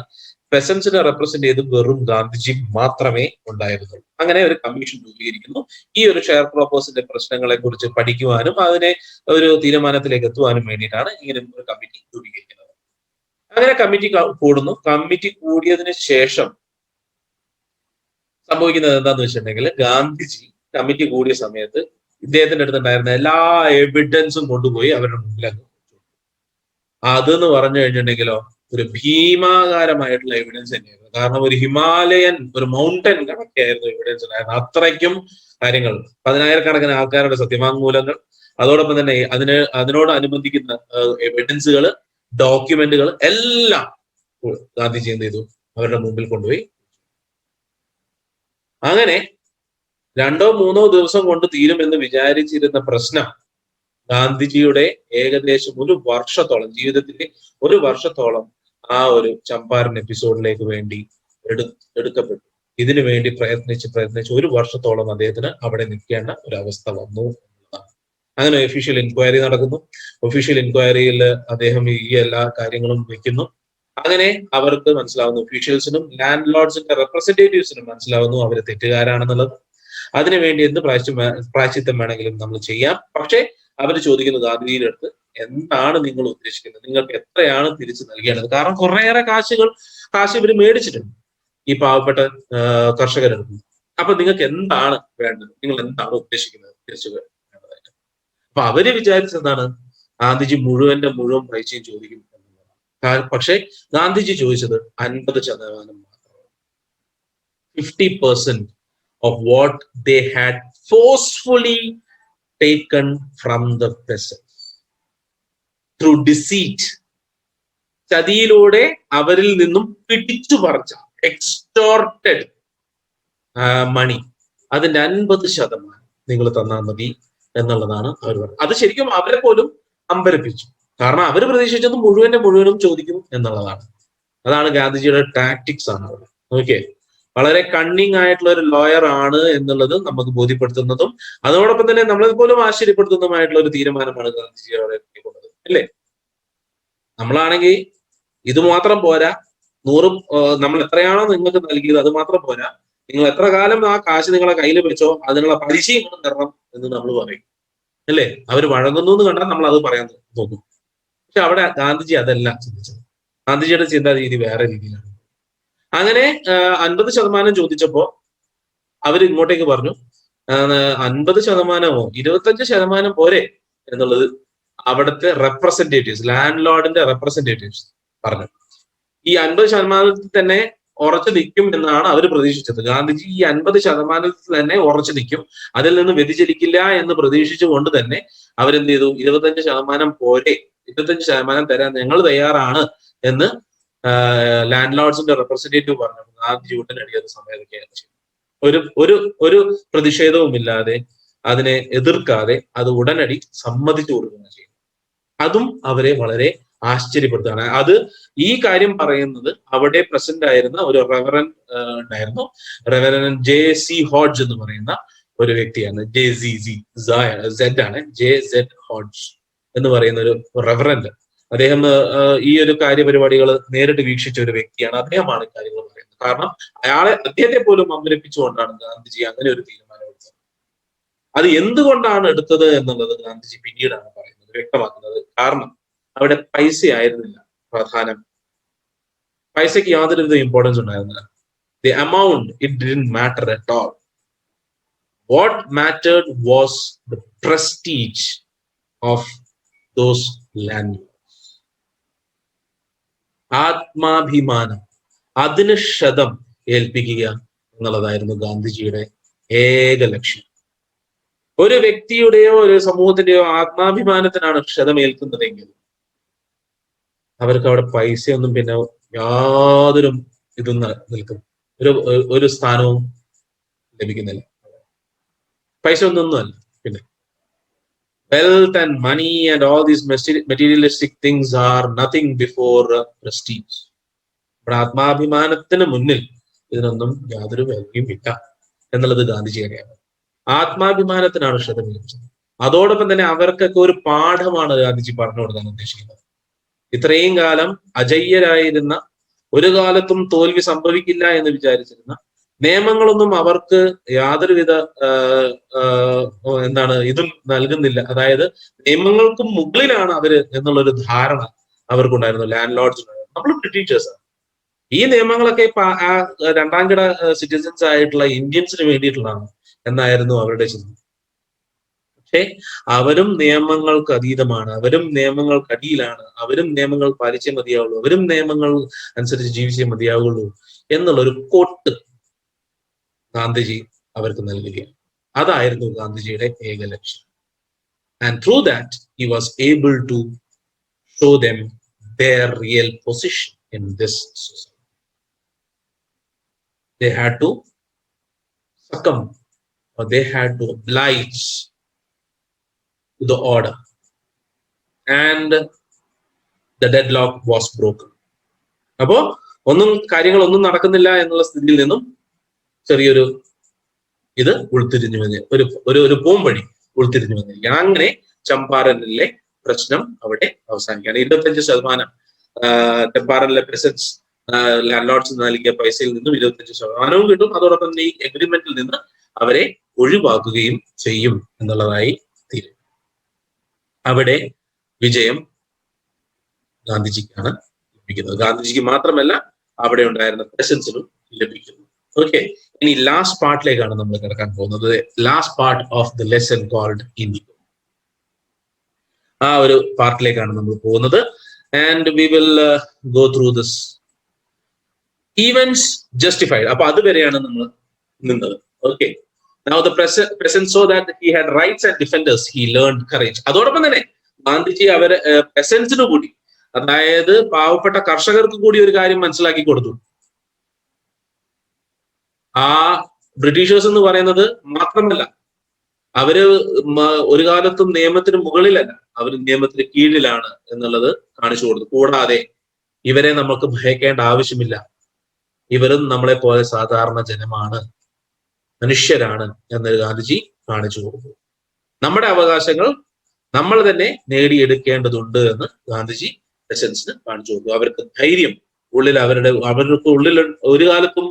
പെസൻസിനെ റെപ്രസെന്റ് ചെയ്ത് വെറും ഗാന്ധിജി മാത്രമേ ഉണ്ടായിരുന്നുള്ളൂ. അങ്ങനെ ഒരു കമ്മീഷൻ രൂപീകരിക്കുന്നു. ഈ ഒരു ഷെയർ ക്രോപ്പേഴ്സിന്റെ പ്രശ്നങ്ങളെ കുറിച്ച് പഠിക്കുവാനും അതിനെ ഒരു തീരുമാനത്തിലേക്ക് എത്തുവാനും വേണ്ടിയിട്ടാണ് ഇങ്ങനെ ഒരു കമ്മിറ്റി രൂപീകരിക്കുന്നത്. അങ്ങനെ കമ്മിറ്റി കൂടുന്നു. കമ്മിറ്റി കൂടിയതിനു ശേഷം സംഭവിക്കുന്നത് എന്താന്ന് വെച്ചിട്ടുണ്ടെങ്കിൽ, ഗാന്ധിജി കമ്മിറ്റി കൂടിയ സമയത്ത് ഇദ്ദേഹത്തിന്റെ അടുത്തുണ്ടായിരുന്ന എല്ലാ എവിഡൻസും കൊണ്ടുപോയി അവരുടെ മുന്നിൽ അങ്ങ് അതെന്ന് പറഞ്ഞു കഴിഞ്ഞിട്ടുണ്ടെങ്കിലോ ഒരു ഭീമാകാരമായിട്ടുള്ള എവിഡൻസ് തന്നെയായിരുന്നു. കാരണം ഒരു ഹിമാലയൻ, ഒരു മൗണ്ടൻ കണക്കായിരുന്നു എവിഡൻസ് ഉണ്ടായിരുന്നത്. അത്രയ്ക്കും കാര്യങ്ങൾ, 10,000-കണക്കിന് ആൾക്കാരുടെ സത്യവാങ്മൂലങ്ങൾ, അതോടൊപ്പം തന്നെ അതിനോട് അനുബന്ധിക്കുന്ന എവിഡൻസുകൾ, ഡോക്യുമെന്റുകൾ എല്ലാം ഗാന്ധിജി എന്ത് ചെയ്തു, അവരുടെ മുമ്പിൽ കൊണ്ടുപോയി. അങ്ങനെ 2-3 ദിവസം കൊണ്ട് തീരുമെന്ന് വിചാരിച്ചിരുന്ന പ്രശ്നം ഗാന്ധിജിയുടെ ഏകദേശം 1 വർഷത്തോളം, ജീവിതത്തിലെ 1 വർഷത്തോളം ആ ഒരു ചമ്പാരൻ എപ്പിസോഡിലേക്ക് വേണ്ടി എടുക്കപ്പെട്ടു. ഇതിനു വേണ്ടി പ്രയത്നിച്ച് 1 വർഷത്തോളം അദ്ദേഹത്തിന് അവിടെ നിൽക്കേണ്ട ഒരു അവസ്ഥ വന്നു എന്നുള്ളതാണ്. അങ്ങനെ ഒഫീഷ്യൽ ഇൻക്വയറി നടക്കുന്നു. ഒഫീഷ്യൽ ഇൻക്വയറിയിൽ അദ്ദേഹം ഈ എല്ലാ കാര്യങ്ങളും വെക്കുന്നു. അങ്ങനെ അവർക്ക് മനസ്സിലാവുന്നു, ഒഫീഷ്യൽസിനും ലാൻഡ് ലോർഡ്സിന്റെ റെപ്രസെന്റേറ്റീവ്സിനും മനസ്സിലാവുന്നു അവർ തെറ്റുകാരാണെന്നുള്ളത്. അതിനുവേണ്ടി എന്ത് പ്രായശ്ചിത്തം വേണമെങ്കിലും നമ്മൾ ചെയ്യാം. പക്ഷേ അവർ ചോദിക്കുന്നത് ഗാന്ധിജിയുടെ അടുത്ത്, എന്താണ് നിങ്ങൾ ഉദ്ദേശിക്കുന്നത്, നിങ്ങൾക്ക് എത്രയാണ് തിരിച്ചു നൽകേണ്ടത്? കാരണം കുറേയേറെ കാശ് ഇവർ മേടിച്ചിട്ടുണ്ട് ഈ പാവപ്പെട്ട കർഷകരെടുത്ത്. അപ്പൊ നിങ്ങൾക്ക് എന്താണ് വേണ്ടത്, നിങ്ങൾ എന്താണ് ഉദ്ദേശിക്കുന്നത് തിരിച്ചു വേണ്ടതായിട്ട്? അപ്പൊ അവര് വിചാരിച്ചെന്താണ്, ഗാന്ധിജി മുഴുവൻ പൈസയും ചോദിക്കും എന്നുള്ളതാണ്. പക്ഷെ ഗാന്ധിജി ചോദിച്ചത് 50% മാത്രമാണ്. 50% of what they had forcefully taken from the peasants through deceit. ചതിയിലൂടെ അവരിൽ നിന്നും പിടിച്ചു പറിച്ച എക്സ്റ്റോർട്ടഡ് മണി, അതിന്റെ 50% നിങ്ങൾ തന്നാൽ മതി എന്നുള്ളതാണ് അവർ പറഞ്ഞത്. അത് ശരിക്കും അവരെ പോലും അമ്പരപ്പിച്ചു. കാരണം അവർ പ്രതീക്ഷിച്ചത് മുഴുവനും ചോദിക്കും എന്നുള്ളതാണ്. അതാണ് ഗാന്ധിജിയുടെ ടാക്ടിക്സ് ആണ് അവിടെ. ഓക്കെ, വളരെ കണ്ണിങ് ആയിട്ടുള്ള ഒരു ലോയർ ആണ് എന്നുള്ളത് നമുക്ക് ബോധ്യപ്പെടുത്തുന്നതും അതോടൊപ്പം തന്നെ നമ്മളെ പോലും ആശ്ചര്യപ്പെടുത്തുന്നതുമായിട്ടുള്ള ഒരു തീരുമാനമാണ് ഗാന്ധിജി അവിടെ എത്തിക്കൊണ്ടത്, അല്ലേ? നമ്മളാണെങ്കിൽ ഇത് മാത്രം പോരാ, നമ്മൾ എത്രയാണോ നിങ്ങൾക്ക് നൽകിയത് അത് മാത്രം പോരാ, നിങ്ങൾ എത്ര കാലം ആ കാശ് നിങ്ങളെ കയ്യിൽ വെച്ചോ അതിനുള്ള പലിശയും തരണം എന്ന് നമ്മൾ പറയും, അല്ലേ? അവർ വഴങ്ങുന്നു എന്ന് കണ്ടാൽ നമ്മൾ അത് പറയാൻ തോന്നും. പക്ഷെ അവിടെ ഗാന്ധിജി അതല്ല ചിന്തിച്ചത്. ഗാന്ധിജിയുടെ ചിന്താ രീതി വേറെ രീതിയിലാണ്. അങ്ങനെ 50% ചോദിച്ചപ്പോ അവർ ഇങ്ങോട്ടേക്ക് പറഞ്ഞു, 50%മോ 25% പോരെ എന്നുള്ളത് അവിടുത്തെ റെപ്രസെന്റേറ്റീവ്സ്, ലാൻഡ് ലോർഡിന്റെ റെപ്രസെന്റേറ്റീവ്സ് പറഞ്ഞു. ഈ 50% തന്നെ ഉറച്ചു നിൽക്കും എന്നാണ് അവർ പ്രതീക്ഷിച്ചത്. ഗാന്ധിജി ഈ 50% തന്നെ ഉറച്ചു നിൽക്കും, അതിൽ നിന്ന് വ്യതിചലിക്കില്ല എന്ന് പ്രതീക്ഷിച്ചുകൊണ്ട് തന്നെ അവരെന്ത് ചെയ്തു, 25% പോരെ, 25% തരാൻ ഞങ്ങൾ തയ്യാറാണ് എന്ന് ലാൻഡ് ലോർഡ്സിന്റെ റെപ്രസെന്റേറ്റീവ് പറഞ്ഞു. ഗാന്ധിജി ഉടനടി അത് സമ്മതിക്കുകയാണ് ചെയ്തത്. ഒരു പ്രതിഷേധവുമില്ലാതെ, അതിനെ എതിർക്കാതെ അത് ഉടനടി സമ്മതിച്ചു കൊടുക്കുകയാണ് ചെയ്യുന്നത്. അതും അവരെ വളരെ ആശ്ചര്യപ്പെടുത്തുകയാണ്. അത് ഈ കാര്യം പറയുന്നത് അവിടെ പ്രസന്റ് ആയിരുന്ന ഒരു റെവറൻ ഉണ്ടായിരുന്നു, റെവറൻ JC ഹോഡ്ജ് എന്ന് പറയുന്ന ഒരു വ്യക്തിയാണ്. Z ആണ്, JZ ഹോഡ്ജ് എന്ന് പറയുന്ന ഒരു റെവറന്റ്. അദ്ദേഹം ഈ ഒരു കാര്യപരിപാടികൾ നേരിട്ട് വീക്ഷിച്ച ഒരു വ്യക്തിയാണ്. അദ്ദേഹമാണ് കാര്യങ്ങൾ പറയുന്നത്. കാരണം അദ്ദേഹത്തെ പോലും അമ്പരപ്പിച്ചുകൊണ്ടാണ് ഗാന്ധിജി അങ്ങനെ ഒരു തീരുമാനം എടുത്തത്. അത് എന്തുകൊണ്ടാണ് എടുത്തത് എന്നുള്ളത് ഗാന്ധിജി പിന്നീടാണ് പറയുന്നത്, വ്യക്തമാക്കുന്നത്. കാരണം അവിടെ പൈസ ആയിരുന്നില്ല പ്രധാനം. പൈസയ്ക്ക് യാതൊരുവിധ ഇമ്പോർട്ടൻസ് ഉണ്ടായിരുന്നില്ല. The amount, it didn't matter at all. What mattered was the prestige of those land. ആത്മാഭിമാനം, അതിന് ക്ഷതം ഏൽപ്പിക്കുക എന്നുള്ളതായിരുന്നു ഗാന്ധിജിയുടെ ഏക ലക്ഷ്യം. ഒരു വ്യക്തിയുടെയോ ഒരു സമൂഹത്തിന്റെയോ ആത്മാഭിമാനത്തിനാണ് ക്ഷതമേൽക്കുന്നതെങ്കിൽ അവർക്ക് അവിടെ പൈസയൊന്നും പിന്നെ യാതൊരു ഇതും നിൽക്കും, ഒരു സ്ഥാനവും ലഭിക്കുന്നില്ല. പൈസ ഒന്നൊന്നുമല്ല. പിന്നെ wealth and money and all these materialistic things are nothing before prestige. ഇവിടെ ആത്മാഭിമാനത്തിന് മുന്നിൽ ഇതിനൊന്നും യാതൊരു വാല്യൂയും ഇല്ല എന്നുള്ളത് ഗാന്ധിജി അറിയാം. ആത്മാഭിമാനത്തിനാണ് ക്ഷതം ലഭിച്ചത്. അതോടൊപ്പം തന്നെ അവർക്കൊക്കെ ഒരു പാഠമാണ് ഗാന്ധിജി പറഞ്ഞു കൊടുക്കാൻ ഉദ്ദേശിക്കുന്നത്. ഇത്രയും കാലം അജയ്യരായിരുന്ന, ഒരു കാലത്തും തോൽവി സംഭവിക്കില്ല എന്ന് വിചാരിച്ചിരുന്ന, നിയമങ്ങളൊന്നും അവർക്ക് യാതൊരുവിധ ഇതും നൽകുന്നില്ല. അതായത് നിയമങ്ങൾക്കും മുകളിലാണ് അവര് എന്നുള്ളൊരു ധാരണ അവർക്കുണ്ടായിരുന്നു, ലാൻഡ് ലോർഡ്സ്. നമ്മൾ ബ്രിട്ടീഷേഴ്സാണ്. ഈ നിയമങ്ങളൊക്കെ രണ്ടാം കിട സിറ്റിസൺസ് ആയിട്ടുള്ള ഇന്ത്യൻസിന് വേണ്ടിയിട്ടുള്ളതാണ് എന്നായിരുന്നു അവരുടെ ചിന്ത. പക്ഷെ അവരും നിയമങ്ങൾക്ക് അതീതമാണ്, അവരും നിയമങ്ങൾക്കടിയിലാണ്, അവരും നിയമങ്ങൾ പാലിച്ചേ മതിയാവുള്ളൂ, അവരും നിയമങ്ങൾ അനുസരിച്ച് ജീവിച്ചേ മതിയാവുള്ളൂ എന്നുള്ളൊരു കൊട്ട് ഗാന്ധിജി അവർക്ക് നൽകുകയാണ്. അതായിരുന്നു ഗാന്ധിജിയുടെ ഏക ലക്ഷ്യം. And through that he was able to show them their real position in this society. They had to succumb, or they had to oblige to the order, and the deadlock was broken. അപ്പോ കാര്യങ്ങളൊന്നും നടക്കുന്നില്ല എന്നുള്ള സ്ഥിതിയിൽ നിന്നും ചെറിയൊരു ഇത് ഉൾത്തിരിഞ്ഞു വന്ന് ഒരു പോംവഴി ഉൾത്തിരിഞ്ഞു വന്നിരിക്കുകയാണ്. അങ്ങനെ ചമ്പാരനിലെ പ്രശ്നം അവിടെ അവസാനിക്കുകയാണ്. 25% ചമ്പാരനിലെ പെസൻസ് ലാൻഡ് ലോർഡ്സ് നൽകിയ പൈസയിൽ നിന്നും 25% കിട്ടും. അതോടൊപ്പം ഈ എഗ്രിമെന്റിൽ നിന്ന് അവരെ ഒഴിവാക്കുകയും ചെയ്യും എന്നുള്ളതായി തീരും. അവിടെ വിജയം ഗാന്ധിജിക്കാണ് ലഭിക്കുന്നത്. ഗാന്ധിജിക്ക് മാത്രമല്ല അവിടെ ഉണ്ടായിരുന്ന പെസൻസിനും ലഭിക്കുന്നു. ഓക്കെ, ഇനി ലാസ്റ്റ് പാർട്ടിലേക്കാണ് നമ്മൾ കിടക്കാൻ പോകുന്നത്. Last part of the lesson called Indigo. ആ ഒരു പാർട്ടിലേക്കാണ് നമ്മൾ പോകുന്നത്. And we will go through this events justified. അപ്പൊ അതുവരെയാണ് നമ്മൾ നിന്നത്. Okay, now the present so that he had rights and defenders, he learned courage. അതോടൊപ്പം തന്നെ ഗാന്ധിജി അവരെ പെസൻസിന് കൂടി, അതായത് പാവപ്പെട്ട കർഷകർക്ക് കൂടി ഒരു കാര്യം മനസ്സിലാക്കി കൊടുത്തു. ആ ബ്രിട്ടീഷേഴ്സ് എന്ന് പറയുന്നത് മാത്രമല്ല, അവര് ഒരു കാലത്തും നിയമത്തിന് മുകളിലല്ല, അവർ നിയമത്തിന് കീഴിലാണ് എന്നുള്ളത് കാണിച്ചു കൊടുത്തു. കൂടാതെ ഇവരെ നമുക്ക് ഭയക്കേണ്ട ആവശ്യമില്ല, ഇവരും നമ്മളെ പോലെ സാധാരണ ജനമാണ്, മനുഷ്യരാണ് എന്നൊരു ഗാന്ധിജി കാണിച്ചു കൊടുത്തു. നമ്മുടെ അവകാശങ്ങൾ നമ്മൾ തന്നെ നേടിയെടുക്കേണ്ടതുണ്ട് എന്ന് ഗാന്ധിജി പെസൻസിന് കാണിച്ചു കൊടുത്തു. അവർക്ക് ധൈര്യം അവർക്ക് ഉള്ളിൽ ഒരു കാലത്തും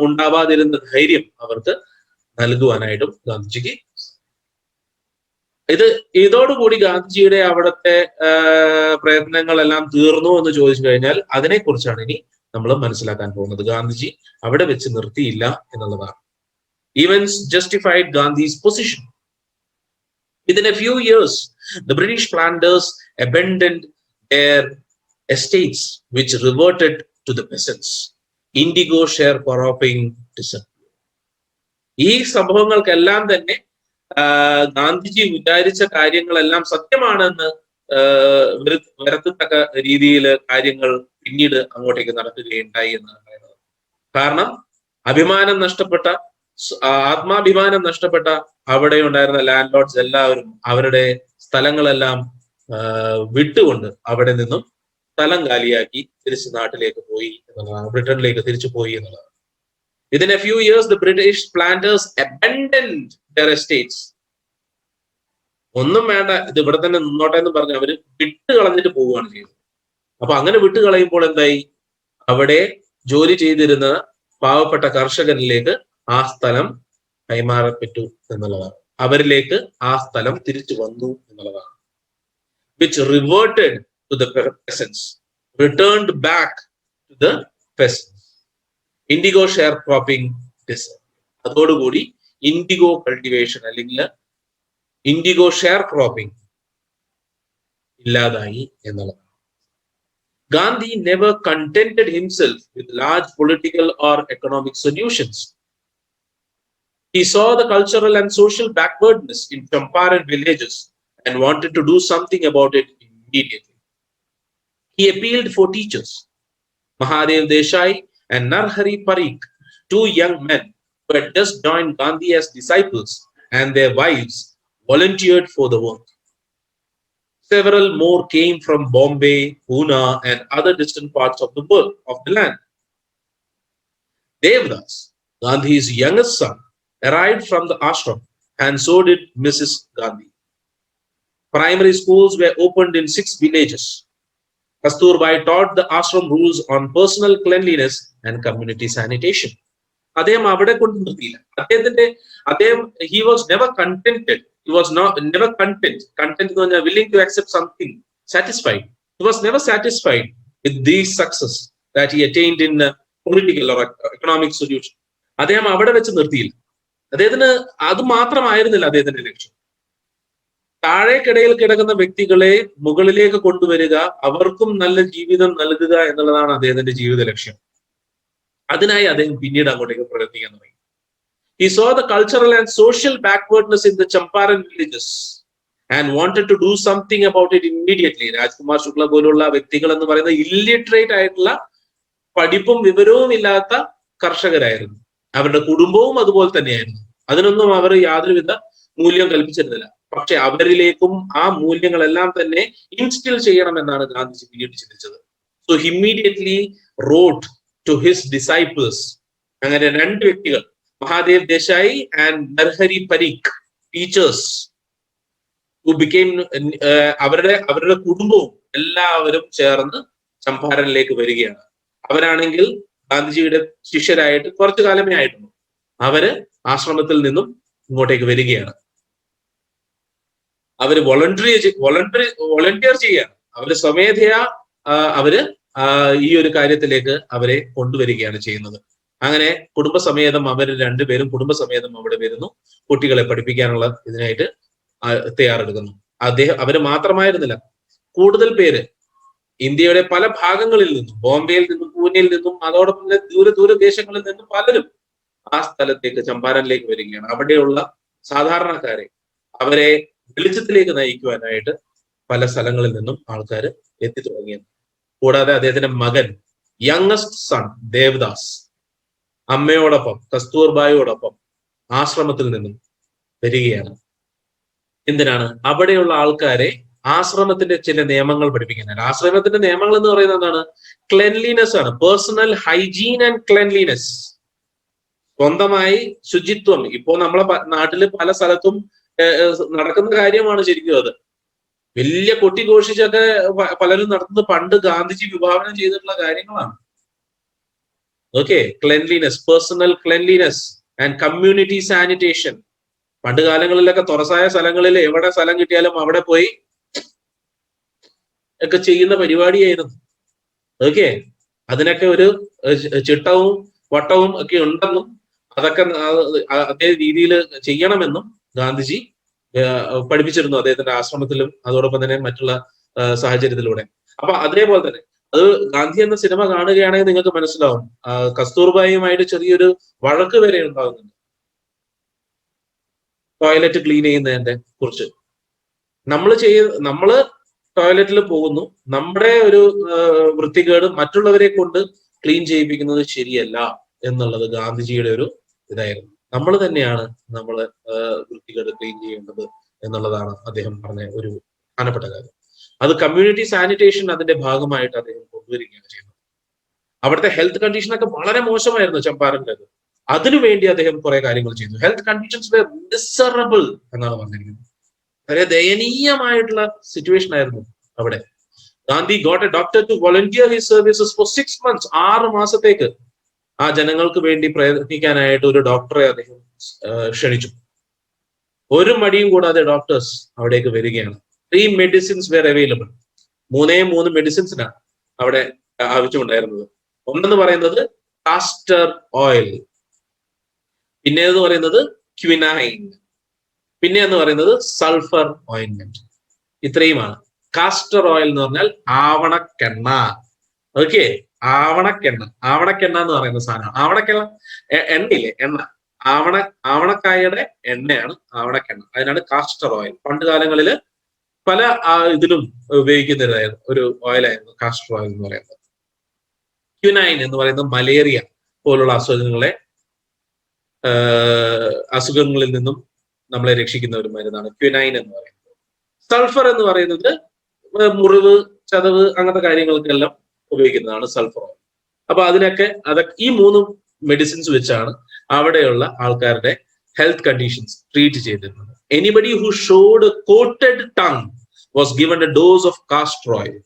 ഉണ്ടാവാതിരുന്ന ധൈര്യം അവർക്ക് നൽകുവാനായിട്ടും ഗാന്ധിജിക്ക്. ഇതോടുകൂടി ഗാന്ധിജിയുടെ അവിടുത്തെ പ്രയത്നങ്ങളെല്ലാം തീർന്നു എന്ന് ചോദിച്ചു കഴിഞ്ഞാൽ അതിനെക്കുറിച്ചാണ് ഇനി നമ്മൾ മനസ്സിലാക്കാൻ പോകുന്നത്. ഗാന്ധിജി അവിടെ വെച്ച് നിർത്തിയില്ല എന്നുള്ളതാണ്. Events justified Gandhi's position. Within a few years, the British planters abandoned their estates, which reverted to the peasants. Indigo sharecropping disappeared. ഈ സംഭവങ്ങൾക്കെല്ലാം തന്നെ ഗാന്ധിജി വിചാരിച്ച കാര്യങ്ങളെല്ലാം സത്യമാണെന്ന് വരത്തക്ക രീതിയിൽ കാര്യങ്ങൾ പിന്നീട് അങ്ങോട്ടേക്ക് നടക്കുകയുണ്ടായി എന്നാണ് പറയുന്നത്. കാരണം അഭിമാനം നഷ്ടപ്പെട്ട, ആത്മാഭിമാനം നഷ്ടപ്പെട്ട അവിടെ ഉണ്ടായിരുന്ന ലാൻഡ് ലോർഡ്സ് എല്ലാവരും അവരുടെ സ്ഥലങ്ങളെല്ലാം വിട്ടുകൊണ്ട് അവിടെ നിന്നും സ്ഥലം കാലിയാക്കി തിരിച്ച് നാട്ടിലേക്ക് പോയി എന്നുള്ളതാണ്, ബ്രിട്ടനിലേക്ക് തിരിച്ചു പോയി എന്നുള്ളതാണ്. Within a few years, the British planters abandoned their estates. ഒന്നും വേണ്ട, ഇത് ഇവിടെ തന്നെ നിന്നോട്ടെ എന്ന് പറഞ്ഞ് അവര് വിട്ട് കളഞ്ഞിട്ട് പോവുകയാണ് ചെയ്തത്. അപ്പൊ അങ്ങനെ വിട്ട് കളയുമ്പോൾ എന്തായി, അവിടെ ജോലി ചെയ്തിരുന്ന പാവപ്പെട്ട കർഷകരിലേക്ക് ആ സ്ഥലം കൈമാറപ്പെട്ടു എന്നുള്ളതാണ്. അവരിലേക്ക് ആ സ്ഥലം തിരിച്ചു വന്നു എന്നുള്ളതാണ്. Which reverted to the peasants, returned back to the peasants. Indigo sharecropping disappeared. അതോടുകൂടി ഇൻഡിഗോ കൾട്ടിവേഷൻ അല്ലെങ്കിൽ ഇൻഡിഗോ ഷെയർ ക്രോപ്പിംഗ് ഇല്ലാതായി എന്നുള്ളതാണ്. Gandhi never contented himself with large political or economic solutions. He saw the cultural and social backwardness in Champaran villages and wanted to do something about it immediately. He appealed for teachers. Mahadev Desai and Narhari Parikh, two young men who had just joined Gandhi as disciples, and their wives volunteered for the work. Several more came from Bombay, Pune, and other distant parts of the world, of the land. Devdas, Gandhi's youngest son, arrived from the ashram, and so did Mrs. Gandhi. Primary schools were opened in 6 villages. Kasturbai taught the ashram rules on personal cleanliness and community sanitation. അദ്ദേഹം അവിടെ കൊണ്ട് നിർത്തിയില്ല. he was never contented. He was never content. Content എന്ന് പറഞ്ഞാൽ willing to accept something, satisfied. He was never satisfied with these success that he attained in political or economic solution. അദ്ദേഹം അവിടെ വെച്ച് നിർത്തിയില്ല. അദ്ദേഹത്തിന് അത് മാത്രമായിരുന്നില്ല അദ്ദേഹത്തിന്റെ ലക്ഷ്യം. താഴേക്കിടയിൽ കിടക്കുന്ന വ്യക്തികളെ മുകളിലേക്ക് കൊണ്ടുവരിക, അവർക്കും നല്ല ജീവിതം നൽകുക എന്നുള്ളതാണ് അദ്ദേഹത്തിന്റെ ജീവിത ലക്ഷ്യം. അതിനായി അദ്ദേഹം പിന്നീട് അങ്ങോട്ടേക്ക് പ്രവർത്തിക്കാൻ തുടങ്ങി. He saw the cultural and social backwardness in the Champaran villages and wanted to do something about it immediately. Rajkumar Shukla പോലുള്ള വ്യക്തികൾ എന്ന് പറയുന്നത് ഇല്ലിറ്ററേറ്റ് ആയിട്ടുള്ള, പഠിപ്പും വിവരവും ഇല്ലാത്ത കർഷകരായിരുന്നു. അവരുടെ കുടുംബവും അതുപോലെ തന്നെയായിരുന്നു. അതിനൊന്നും അവർ യാതൊരുവിധ മൂല്യം കൽപ്പിച്ചിരുന്നില്ല. പക്ഷെ അവരിലേക്കും ആ മൂല്യങ്ങളെല്ലാം തന്നെ ഇൻസ്റ്റിൽ ചെയ്യണമെന്നാണ് ഗാന്ധിജി പിന്നീട് ചിന്തിച്ചത്. So immediately wrote to his disciples. അങ്ങനെ രണ്ട് വ്യക്തികൾ, Mahadev Desai and Narhari Parikh, teachers who became, അവരുടെ കുടുംബവും എല്ലാവരും ചേർന്ന് ചമ്പാരനിലേക്ക് വരികയാണ്. അവരാണെങ്കിൽ ഗാന്ധിജിയുടെ ശിഷ്യരായിട്ട് കുറച്ചു കാലമേ ആയിട്ടുള്ളൂ. അവര് ആശ്രമത്തിൽ നിന്നും ഇങ്ങോട്ടേക്ക് വരികയാണ്. അവര് വോളണ്ടിയർ ചെയ്യാണ്. അവര് സ്വമേധയാ അവര് ഈ ഒരു കാര്യത്തിലേക്ക് അവരെ കൊണ്ടുവരികയാണ് ചെയ്യുന്നത്. അങ്ങനെ കുടുംബസമേതം അവർ രണ്ടുപേരും കുടുംബസമേതം അവിടെ വരുന്നു. കുട്ടികളെ പഠിപ്പിക്കാനുള്ള ഇതിനായിട്ട് തയ്യാറെടുക്കുന്നു. അവര് മാത്രമായിരുന്നില്ല, കൂടുതൽ പേര് ഇന്ത്യയുടെ പല ഭാഗങ്ങളിൽ നിന്നും, ബോംബെയിൽ നിന്നും, പൂനെയിൽ നിന്നും, അതോടൊപ്പം ദൂര ദേശങ്ങളിൽ നിന്നും പലരും ആ സ്ഥലത്തേക്ക്, ചമ്പാരനിലേക്ക് വരികയാണ്. അവിടെയുള്ള സാധാരണക്കാരെ, അവരെ വെളിച്ചത്തിലേക്ക് നയിക്കുവാനായിട്ട് പല സ്ഥലങ്ങളിൽ നിന്നും ആൾക്കാർ എത്തി തുടങ്ങിയത്. കൂടാതെ അദ്ദേഹത്തിന്റെ മകൻ, യങ്ങസ്റ്റ് സൺ ദേവദാസ്, അമ്മയോടൊപ്പം കസ്തൂർബായോടൊപ്പം ആശ്രമത്തിൽ നിന്നും വരികയാണ്. എന്തിനാണ്? അവിടെയുള്ള ആൾക്കാരെ ആശ്രമത്തിന്റെ ചില നിയമങ്ങൾ പഠിപ്പിക്കാനാണ്. ആശ്രമത്തിന്റെ നിയമങ്ങൾ എന്ന് പറയുന്നത് എന്താണ്? ക്ലെൻലിനെസ് ആണ്. പേഴ്സണൽ ഹൈജീൻ ആൻഡ് ക്ലെൻലിനെസ്, സ്വന്തമായി ശുചിത്വം. ഇപ്പോ നമ്മളെ നാട്ടില് പല സ്ഥലത്തും നടക്കുന്ന കാര്യമാണ് ശരിക്കും അത്. വലിയ കൊട്ടിഘോഷിച്ചൊക്കെ പലരും നടത്തുന്നത് പണ്ട് ഗാന്ധിജി വിഭാവനം ചെയ്തിട്ടുള്ള കാര്യങ്ങളാണ്. Okay, cleanliness, personal cleanliness and community sanitation. പണ്ട് കാലങ്ങളിലൊക്കെ തുറസായ സ്ഥലങ്ങളിൽ എവിടെ സ്ഥലം കിട്ടിയാലും അവിടെ പോയി ഒക്കെ ചെയ്യുന്ന പരിപാടിയായിരുന്നു. ഓക്കെ, അതിനൊക്കെ ഒരു ചിട്ടവും വട്ടവും ഒക്കെ ഉണ്ടെന്നും അതൊക്കെ അതേ രീതിയിൽ ചെയ്യണമെന്നും ഗാന്ധിജി പഠിപ്പിച്ചിരുന്നു അദ്ദേഹത്തിന്റെ ആശ്രമത്തിലും അതോടൊപ്പം തന്നെ മറ്റുള്ള സാഹചര്യത്തിലൂടെ. അപ്പൊ അതേപോലെ തന്നെ അത് ഗാന്ധി എന്ന സിനിമ കാണുകയാണെങ്കിൽ നിങ്ങൾക്ക് മനസ്സിലാവും, കസ്തൂർബായുമായിട്ട് ചെറിയൊരു വഴക്ക് വരെ ഉണ്ടാകുന്നുണ്ട് ടോയ്ലറ്റ് ക്ലീൻ ചെയ്യുന്നതിന്റെ കുറിച്ച്. നമ്മള് ടോയ്ലറ്റിൽ പോകുന്നു, നമ്മുടെ ഒരു വൃത്തികേട് മറ്റുള്ളവരെ കൊണ്ട് ക്ലീൻ ചെയ്യിപ്പിക്കുന്നത് ശരിയല്ല എന്നുള്ളത് ഗാന്ധിജിയുടെ ഒരു ഇതായിരുന്നു. നമ്മൾ തന്നെയാണ് നമ്മള് വൃത്തികേട് ക്ലീൻ ചെയ്യേണ്ടത് എന്നുള്ളതാണ് അദ്ദേഹം പറഞ്ഞ ഒരു പ്രധാനപ്പെട്ട കാര്യം. അത് കമ്മ്യൂണിറ്റി സാനിറ്റേഷൻ അതിന്റെ ഭാഗമായിട്ട് അദ്ദേഹം കൊണ്ടുവരികയാണ് ചെയ്യുന്നത്. അവിടുത്തെ ഹെൽത്ത് കണ്ടീഷനൊക്കെ വളരെ മോശമായിരുന്നു ചമ്പാരനിലേത്. അതിനുവേണ്ടി അദ്ദേഹം കുറെ കാര്യങ്ങൾ ചെയ്തു. ഹെൽത്ത് കണ്ടീഷൻസ് വെർ മിസറബിൾ എന്നാണ് പറഞ്ഞിരിക്കുന്നത്. വളരെ ദയനീയമായിട്ടുള്ള സിറ്റുവേഷൻ ആയിരുന്നു അവിടെ. Gandhi got a doctor to volunteer his services for 6 months. 6 മാസത്തേക്ക് ആ ജനങ്ങൾക്ക് വേണ്ടി പ്രയത്നിക്കാനായിട്ട് ഒരു ഡോക്ടറെ അദ്ദേഹം ക്ഷണിച്ചു. ഒരു മടിയും കൂടാതെ ഡോക്ടേഴ്സ് അവിടേക്ക് വരികയാണ്. 3 medicines വെർ അവൈലബിൾ. 3 മെഡിസിൻസിനാണ് അവിടെ ആവശ്യമുണ്ടായിരുന്നത്. ഒന്നെന്ന് പറയുന്നത് കാസ്റ്റർ ഓയിൽ, പിന്നെ എന്ന് പറയുന്നത് ക്വിനൈൻ, പിന്നെ എന്ന് പറയുന്നത് സൾഫർ ഓയിൻമെന്റ്. ഇത്രയുമാണ്. കാസ്റ്റർ ഓയിൽ എന്ന് പറഞ്ഞാൽ ആവണക്കെണ്ണ. ഓക്കെ, ആവണക്കെണ്ണ എന്ന് പറയുന്ന സാധനം. ആവണക്കെണ്ണ എണ്ണയില്ലേ, എണ്ണ, ആവണക്കായയുടെ എണ്ണയാണ് ആവണക്കെണ്ണ. അതിനാണ് കാസ്റ്റർ ഓയിൽ. പണ്ട് കാലങ്ങളിൽ പല ഇതിലും ഉപയോഗിക്കുന്നതായിരുന്നു ഒരു ഓയിലായിരുന്നു കാസ്റ്റർ ഓയിൽ എന്ന് പറയുന്നത്. ക്വിനൈൻ എന്ന് പറയുന്നത് മലേറിയ പോലുള്ള അസുഖങ്ങളിൽ നിന്നും നമ്മളെ രക്ഷിക്കുന്ന ഒരു മരുന്നാണ് ക്വിനൈൻ എന്ന് പറയുന്നത്. സൾഫർ എന്ന് പറയുന്നത് മുറിവ്, ചതവ്, അങ്ങനത്തെ കാര്യങ്ങൾക്കെല്ലാം ഉപയോഗിക്കുന്നതാണ് സൾഫർ ഓയിൽ. അപ്പൊ അതൊക്കെ ഈ 3 മെഡിസിൻസ് വെച്ചാണ് അവിടെയുള്ള ആൾക്കാരുടെ ഹെൽത്ത് കണ്ടീഷൻസ് ട്രീറ്റ് ചെയ്തിരുന്നത്. Anybody who showed coated tongue was given a dose of castor oil.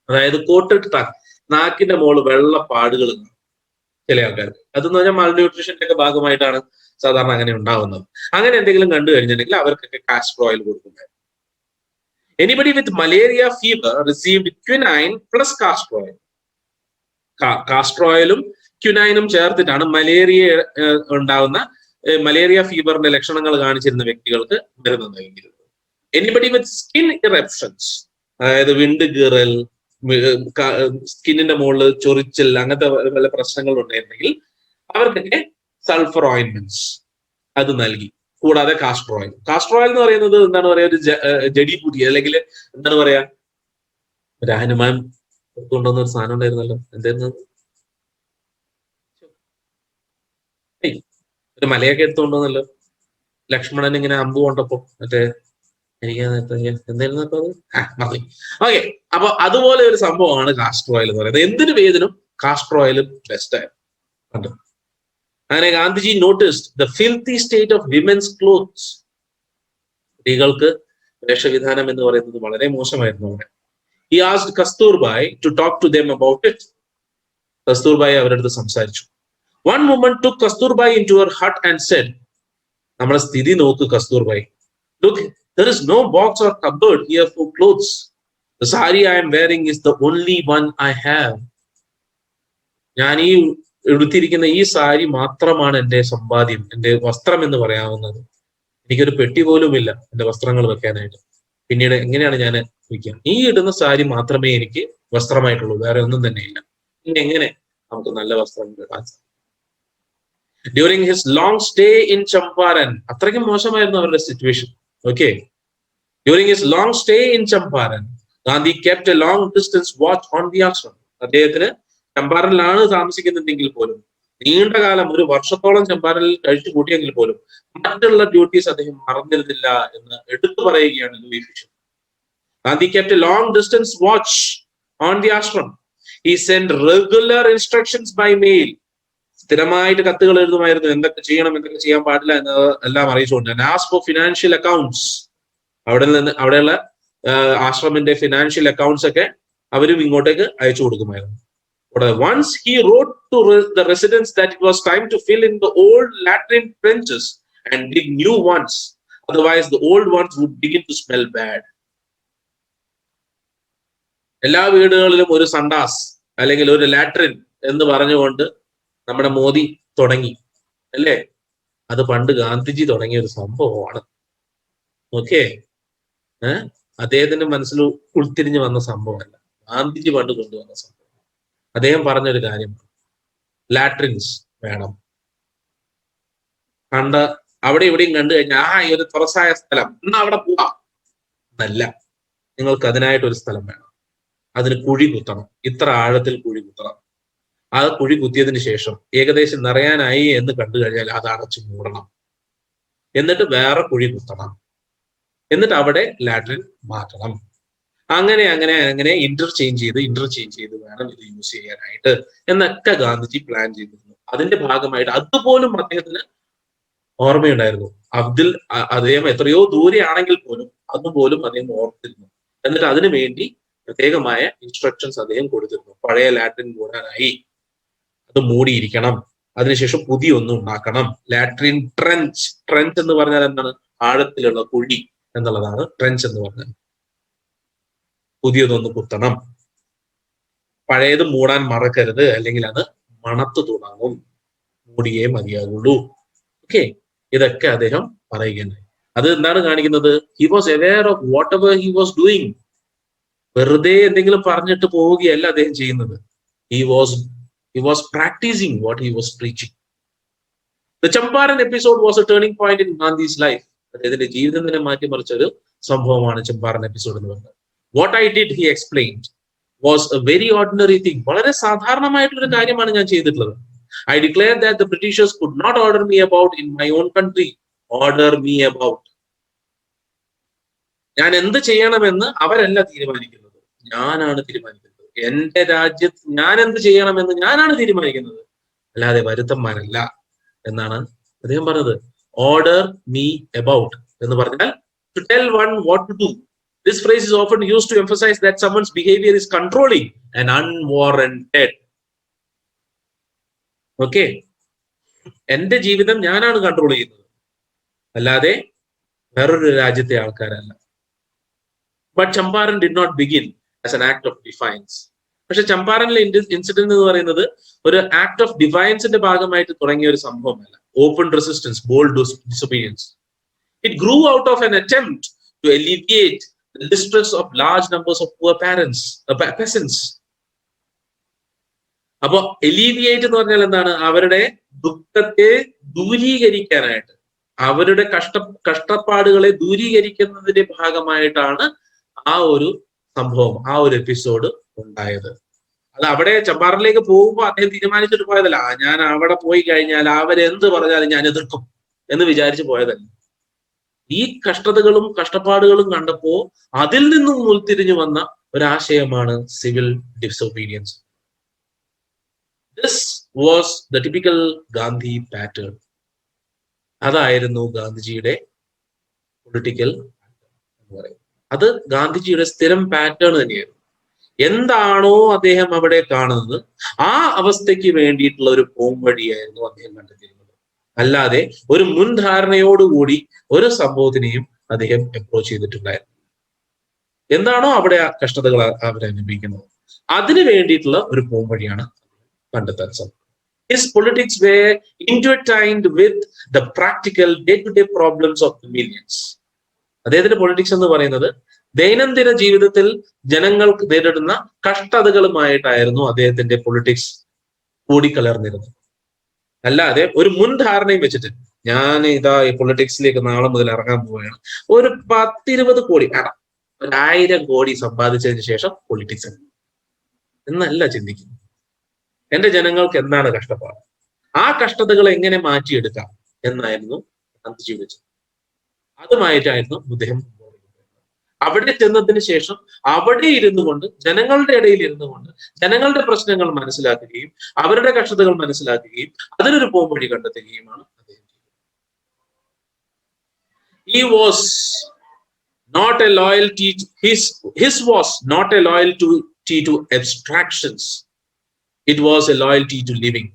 അതായത് കോട്ടഡ് ടങ്, നാക്കിന്റെ മോള് വെള്ള പാടുകൾ ചില ആൾക്കാർക്ക്. അതെന്ന് പറഞ്ഞാൽ മാൽന്യൂട്രീഷന്റെ ഒക്കെ ഭാഗമായിട്ടാണ് സാധാരണ അങ്ങനെ ഉണ്ടാവുന്നത്. അങ്ങനെ എന്തെങ്കിലും കണ്ടു കഴിഞ്ഞിട്ടുണ്ടെങ്കിൽ അവർക്കൊക്കെ കാസ്റ്റർ ഓയിൽ കൊടുക്കുന്നത്. Anybody with malaria fever received quinine plus castor oil. Castor ഓയിലും ക്വിനൈനും ചേർത്തിട്ടാണ് മലേറിയ ഫീവറിന്റെ ലക്ഷണങ്ങൾ കാണിച്ചിരുന്ന വ്യക്തികൾക്ക് മരുന്ന് നൽകിയിരുന്നത്. എനിബഡി വിത്ത് സ്കിൻ ഇറപ്ഷൻസ്, അതായത് വിണ്ട് കീറൽ, സ്കിന്നിന്റെ മുകളിൽ ചൊറിച്ചൽ, അങ്ങനത്തെ പല പ്രശ്നങ്ങൾ ഉണ്ടായിരുന്നെങ്കിൽ അവർക്കൊക്കെ സൾഫർ ഓയിൻമെന്റ്സ് അത് നൽകി. കൂടാതെ കാസ്റ്റർ ഓയിൽ. കാസ്റ്റർ ഓയിൽ എന്ന് പറയുന്നത് എന്താണ് പറയാ, ഒരു ജഡിബൂട്ടി, അല്ലെങ്കിൽ എന്താണ് പറയാ, ഒരു ഹനുമാൻ കൊണ്ടുവന്ന ഒരു സാധനം ഉണ്ടായിരുന്നല്ലോ, എന്തായിരുന്നു, ഒരു മലയൊക്കെ എടുത്തുകൊണ്ടുവന്നല്ലോ ലക്ഷ്മണൻ ഇങ്ങനെ അമ്പ് കൊണ്ടപ്പോ, മറ്റേ എനിക്ക് എന്തായിരുന്നു അപ്പൊ അത് മതി. ഓക്കെ, അപ്പൊ അതുപോലെ ഒരു സംഭവമാണ് കാസ്റ്റർ ഓയിൽ എന്ന് പറയുന്നത്. എന്തിനു വേദനും കാസ്റ്റർ ഓയിൽ ബെസ്റ്റ് ആയിരുന്നു. അങ്ങനെ Gandhiji noticed the filthy state of women's clothes. സ്ത്രീകൾക്ക് വേഷവിധാനം എന്ന് പറയുന്നത് വളരെ മോശമായിരുന്നു അവിടെ. He asked Kasturbai to talk to them about it. Kasturbai അവരുടെ അടുത്ത് സംസാരിച്ചു. One woman took Kasturbai into her hut and said, നമ്മുടെ സ്ഥിതി നോക്ക് Kasturbai. Look, there is no box or cupboard here for clothes. The sari I am wearing is the only one I have. ഞാൻ ഈ എടുത്തിരിക്കുന്ന ഈ സാരി മാത്രമാണ് എന്റെ സമ്പാദ്യം, എന്റെ വസ്ത്രം എന്ന് പറയാവുന്നത്. എനിക്കൊരു പെട്ടി പോലുമില്ല എന്റെ വസ്ത്രങ്ങൾ വെക്കാനായിട്ട്. പിന്നീട് എങ്ങനെയാണ് ഞാൻ വയ്ക്കുക? ഈ ഇടുന്ന സാരി മാത്രമേ എനിക്ക് വസ്ത്രമായിട്ടുള്ളൂ, വേറെ ഒന്നും തന്നെ ഇല്ല. പിന്നെ എങ്ങനെ നമുക്ക് നല്ല വസ്ത്രങ്ങൾ ഇടാൻ സാധിക്കും? During his long stay in Champaran, അത്രയ്ക്കും മോശമായിരുന്നു അവരുടെ situation. Okay, during his long stay in Champaran, Gandhi kept a long distance watch on the ashram. അദ്ദേഹത്തിന് ചമ്പാരനിലാണ് താമസിക്കുന്നുണ്ടെങ്കിൽ പോലും, നീണ്ട കാലം, ഒരു വർഷത്തോളം ചമ്പാരനിൽ കഴിച്ചു കൂട്ടിയെങ്കിൽ പോലും മറ്റുള്ള ഡ്യൂട്ടീസ് അദ്ദേഹം മറന്നിരുന്നില്ല എന്ന് എടുത്തു പറയുകയാണ് Louis Fischer. Gandhi kept a long distance watch on the ashram. He sent regular instructions by mail. സ്ഥിരമായിട്ട് കത്തുകൾ എഴുതുമായിരുന്നു, എന്തൊക്കെ ചെയ്യണം, എന്തൊക്കെ ചെയ്യാൻ പാടില്ല എന്ന് എല്ലാം അറിയിച്ചുകൊണ്ട്. And asked for financial accounts. അവിടെയുള്ള ആശ്രമിന്റെ ഫിനാൻഷ്യൽ അക്കൗണ്ട്സ് ഒക്കെ അവരും ഇങ്ങോട്ടേക്ക് അയച്ചു കൊടുക്കുമായിരുന്നു. Once he wrote to the residents that it was time to fill in the old latrine trenches and dig new ones, otherwise the old ones would begin to smell bad. എല്ലാ വീടുകളിലും ഒരു സണ്ടാസ് അല്ലെങ്കിൽ ഒരു ലാട്രിൻ എന്ന് പറഞ്ഞുകൊണ്ട് നമ്മുടെ മോദി തുടങ്ങി അല്ലേ? അത് പണ്ട് ഗാന്ധിജി തുടങ്ങിയ ഒരു സംഭവമാണ്. ഓക്കെ, അദ്ദേഹത്തിന്റെ മനസ്സിൽ ഉൾത്തിരിഞ്ഞു വന്ന സംഭവമല്ല, ഗാന്ധിജി പണ്ട് കൊണ്ടുവന്ന സംഭവം. അദ്ദേഹം പറഞ്ഞൊരു കാര്യമാണ്, ലാട്രിൻസ് വേണം. കണ്ട അവിടെ ഇവിടെയും കണ്ടു കഴിഞ്ഞാൽ ഈ ഒരു തുറസായ സ്ഥലം, എന്നാ അവിടെ പോവാം എന്നല്ല, നിങ്ങൾക്ക് അതിനായിട്ടൊരു സ്ഥലം വേണം. അതിന് കുഴി കുത്തണം, ഇത്ര ആഴത്തിൽ കുഴി കുത്തണം. ആ കുഴി കുത്തിയതിന് ശേഷം ഏകദേശം നിറയാനായി എന്ന് കണ്ടു കഴിഞ്ഞാൽ അത് അടച്ചു മൂടണം. എന്നിട്ട് വേറെ കുഴി കുത്തണം, എന്നിട്ട് അവിടെ ലാട്രിൻ മാറ്റണം. അങ്ങനെ അങ്ങനെ അങ്ങനെ ഇന്റർചേഞ്ച് ചെയ്ത് വേണം ഇത് യൂസ് ചെയ്യാനായിട്ട് എന്നൊക്കെ ഗാന്ധിജി പ്ലാൻ ചെയ്തിരുന്നു. അതിന്റെ ഭാഗമായിട്ട് അതുപോലും അദ്ദേഹത്തിന് ഓർമ്മയുണ്ടായിരുന്നു. അദ്ദേഹം എത്രയോ ദൂരെ ആണെങ്കിൽ പോലും അതുപോലും അദ്ദേഹം ഓർത്തിരുന്നു. എന്നിട്ട് അതിനു വേണ്ടി പ്രത്യേകമായ ഇൻസ്ട്രക്ഷൻസ് അദ്ദേഹം കൊടുത്തിരുന്നു. പഴയ ലാട്രിൻ മൂടാനായി അത് മൂടിയിരിക്കണം, അതിനുശേഷം പുതിയ ഒന്നും ഉണ്ടാക്കണം. ലാട്രിൻ ട്രെഞ്ച് എന്ന് പറഞ്ഞാൽ എന്താണ്? ആഴത്തിലുള്ള കുഴി എന്നുള്ളതാണ് ട്രെഞ്ച് എന്ന് പറഞ്ഞാൽ. പുതിയതൊന്ന് കുത്തണം, പഴയത് മൂടാൻ മറക്കരുത്, അല്ലെങ്കിൽ അത് മണത്തു തുടങ്ങും, മൂടിയേ മതിയാകുള്ളൂ. ഓക്കെ, ഇതൊക്കെ അദ്ദേഹം പറയുകയുണ്ടായി. അത് എന്താണ് കാണിക്കുന്നത്? He was aware of whatever he was doing. വെറുതെ എന്തെങ്കിലും പറഞ്ഞിട്ട് പോവുകയല്ല അദ്ദേഹം ചെയ്യുന്നത്. He was practising what he was preaching. The Champaran episode was a turning point in Gandhi's life. അദ്ദേഹത്തിന്റെ ജീവിതം തന്നെ മാറ്റിമറിച്ച ഒരു സംഭവമാണ് ചമ്പാരൻ എപ്പിസോഡ് എന്ന് പറയുന്നത്. What I did, he explained, was a very ordinary thing. വളരെ സാധാരണമായിട്ടുള്ള കാര്യമാണ് ഞാൻ ചെയ്തിട്ടുള്ളത്. I declared that the Britishers could not order me about in my own country. Order me about. ഞാൻ എന്ത് ചെയ്യണമെന്ന് അവരല്ല തീരുമാനിക്കുന്നത്, ഞാനാണ് തീരുമാനിക്കുന്നത്. എന്റെ രാജ്യത്ത് ഞാൻ എന്ത് ചെയ്യണമെന്ന് ഞാനാണ് തീരുമാനിക്കുന്നത്, അല്ലാതെ വരുത്തന്മാരല്ല എന്നാണ് അദ്ദേഹം പറഞ്ഞത്. Order me about എന്ന് പറഞ്ഞാൽ to tell one what to do. This phrase is often used to emphasize that someone's behavior is controlling and unwarranted. Okay, എന്റെ ജീവിതം ഞാനാണ് കൺട്രോൾ ചെയ്യുന്നത്, അല്ലാതെ വേറൊരു രാജ്യത്തെ ആൾക്കാരല്ല. But Champaran did not begin as an act of defiance. പക്ഷെ ചമ്പാരനിലെ incident എന്ന് പറയുന്നത് ഒരു ആക്ട് ഓഫ് ഡിഫയൻസിന്റെ ഭാഗമായിട്ട് തുടങ്ങിയ ഒരു സംഭവമല്ല. Open resistance, bold disobedience. It grew out of an attempt to alleviate the distress of large numbers of poor peasants. അപ്പൊ എലീവിയേറ്റ് എന്ന് പറഞ്ഞാൽ എന്താണ്? അവരുടെ ദുഃഖത്തെ ദൂരീകരിക്കാനായിട്ട്, അവരുടെ കഷ്ടപ്പാടുകളെ ദൂരീകരിക്കുന്നതിന്റെ ഭാഗമായിട്ടാണ് ആ ഒരു സംഭവം, ആ ഒരു എപ്പിസോഡ് ഉണ്ടായത്. അത് അവിടെ ചമ്പാരനിലേക്ക് പോകുമ്പോൾ അദ്ദേഹം തീരുമാനിച്ചിട്ട് പോയതല്ല, ഞാൻ അവിടെ പോയി കഴിഞ്ഞാൽ അവരെന്ത് പറഞ്ഞാലും ഞാൻ എതിർക്കും എന്ന് വിചാരിച്ച് പോയതല്ല. ഈ കഷ്ടതകളും കഷ്ടപ്പാടുകളും കണ്ടപ്പോ അതിൽ നിന്നും ഉൾത്തിരിഞ്ഞു വന്ന ഒരാശയമാണ് civil disobedience. This was the typical Gandhi pattern. അതായിരുന്നു ഗാന്ധിജിയുടെ പൊളിറ്റിക്കൽ എന്ന് പറയുന്നത്. അത് ഗാന്ധിജിയുടെ സ്ഥിരം പാറ്റേൺ തന്നെയായിരുന്നു. എന്താണോ അദ്ദേഹം അവിടെ കാണുന്നത് ആ അവസ്ഥയ്ക്ക് വേണ്ടിയിട്ടുള്ള ഒരു പോംവഴിയായിരുന്നു അദ്ദേഹം കണ്ടെത്തിയിരുന്നത്. അല്ലാതെ ഒരു മുൻധാരണയോടുകൂടി ഒരു സംഭവത്തിനെയും അദ്ദേഹം അപ്രോച്ച് ചെയ്തിട്ടുണ്ടായിരുന്നു. എന്താണോ അവിടെ ആ കഷ്ടതകൾ അവരനുഭവിക്കുന്നത് അതിനു വേണ്ടിയിട്ടുള്ള ഒരു പോംവഴിയാണ് കണ്ടെത്താൻ സാധിക്കും. His politics were intertwined with the practical day-to-day problems of the millions. അദ്ദേഹത്തിന്റെ പൊളിറ്റിക്സ് എന്ന് പറയുന്നത് ദൈനംദിന ജീവിതത്തിൽ ജനങ്ങൾക്ക് നേരിടുന്ന കഷ്ടതകളുമായിട്ടായിരുന്നു അദ്ദേഹത്തിന്റെ പൊളിറ്റിക്സ് കൂടിക്കലർന്നിരുന്നത്. അല്ലാതെ ഒരു മുൻധാരണയും വെച്ചിട്ട് ഞാൻ ഇതാ ഈ പൊളിറ്റിക്സിലേക്ക് നാളെ മുതൽ ഇറങ്ങാൻ പോവുകയാണ്, ഒരു 10-20 കോടി 1000 കോടി സമ്പാദിച്ചതിന് ശേഷം പൊളിറ്റിക്സ് എന്നല്ല ചിന്തിക്കുന്നത്. എന്റെ ജനങ്ങൾക്ക് എന്താണ് കഷ്ടപ്പാട്, ആ കഷ്ടതകൾ എങ്ങനെ മാറ്റിയെടുക്കാം എന്നായിരുന്നു ഗാന്ധിജിയുടെ ചിന്ത. അതുമായിട്ടായിരുന്നു അദ്ദേഹം അവിടെ ചെന്നതിന് ശേഷം അവിടെ ഇരുന്നു കൊണ്ട് ജനങ്ങളുടെ ഇടയിൽ ഇരുന്നു കൊണ്ട് ജനങ്ങളുടെ പ്രശ്നങ്ങൾ മനസ്സിലാക്കുകയും അവരുടെ കഷ്ടതകൾ മനസ്സിലാക്കുകയും അതിനൊരു പോംവഴി കണ്ടെത്തുകയുമാണ് അദ്ദേഹം ചെയ്തത്. He was not a loyalty, his was not a loyalty to abstractions. It was a loyalty to living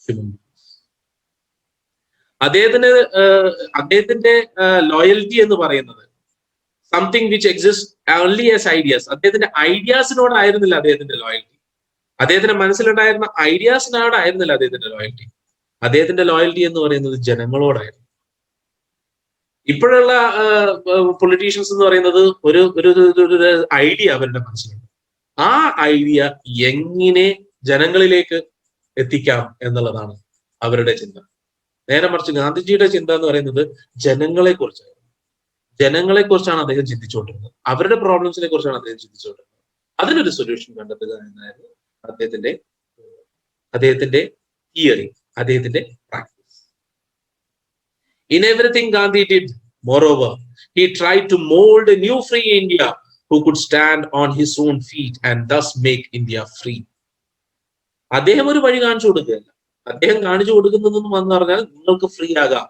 human beings. അദ്ദേഹത്തിന്റെ ലോയൽറ്റി എന്ന് പറയുന്നത് something which exist only as ideas. അദ്ദേഹത്തിന്റെ ഐഡിയാസിനോടായിരുന്നില്ല അദ്ദേഹത്തിന്റെ ലോയൽറ്റി. അദ്ദേഹത്തിന്റെ മനസ്സിലുണ്ടായിരുന്ന ഐഡിയാസിനോടായിരുന്നില്ല അദ്ദേഹത്തിന്റെ ലോയൽറ്റി. അദ്ദേഹത്തിന്റെ ലോയൽറ്റി എന്ന് പറയുന്നത് ജനങ്ങളോടായിരുന്നു. ഇപ്പോഴുള്ള പൊളിറ്റീഷ്യൻസ് എന്ന് പറയുന്നത് ഒരു ഐഡിയ അവരുടെ മനസ്സിലുണ്ട്. ആ ഐഡിയ എങ്ങനെ ജനങ്ങളിലേക്ക് എത്തിക്കാം എന്നുള്ളതാണ് അവരുടെ ചിന്ത. നേരെ മറിച്ച് ഗാന്ധിജിയുടെ ചിന്ത എന്ന് പറയുന്നത് ജനങ്ങളെ കുറിച്ചാണ് അദ്ദേഹം ചിന്തിച്ചുകൊണ്ടിരുന്നത്. അവരുടെ പ്രോബ്ലംസിനെ കുറിച്ചാണ് അദ്ദേഹം ചിന്തിച്ചുകൊണ്ടിരുന്നത്. അതിനൊരു സൊല്യൂഷൻ കണ്ടെത്തുക എന്നായിരുന്നു അദ്ദേഹത്തിന്റെ തിയറി, അദ്ദേഹത്തിന്റെ practice. In everything Gandhi did, moreover, he tried to mold a new free India who could stand on his own feet and thus make India free. അദ്ദേഹം ഒരു വഴി കാണിച്ചു കൊടുക്കുകയല്ല. അദ്ദേഹം കാണിച്ചു കൊടുക്കുന്നതെന്ന് വന്നു പറഞ്ഞാൽ നിങ്ങൾക്ക് ഫ്രീ ആകാം,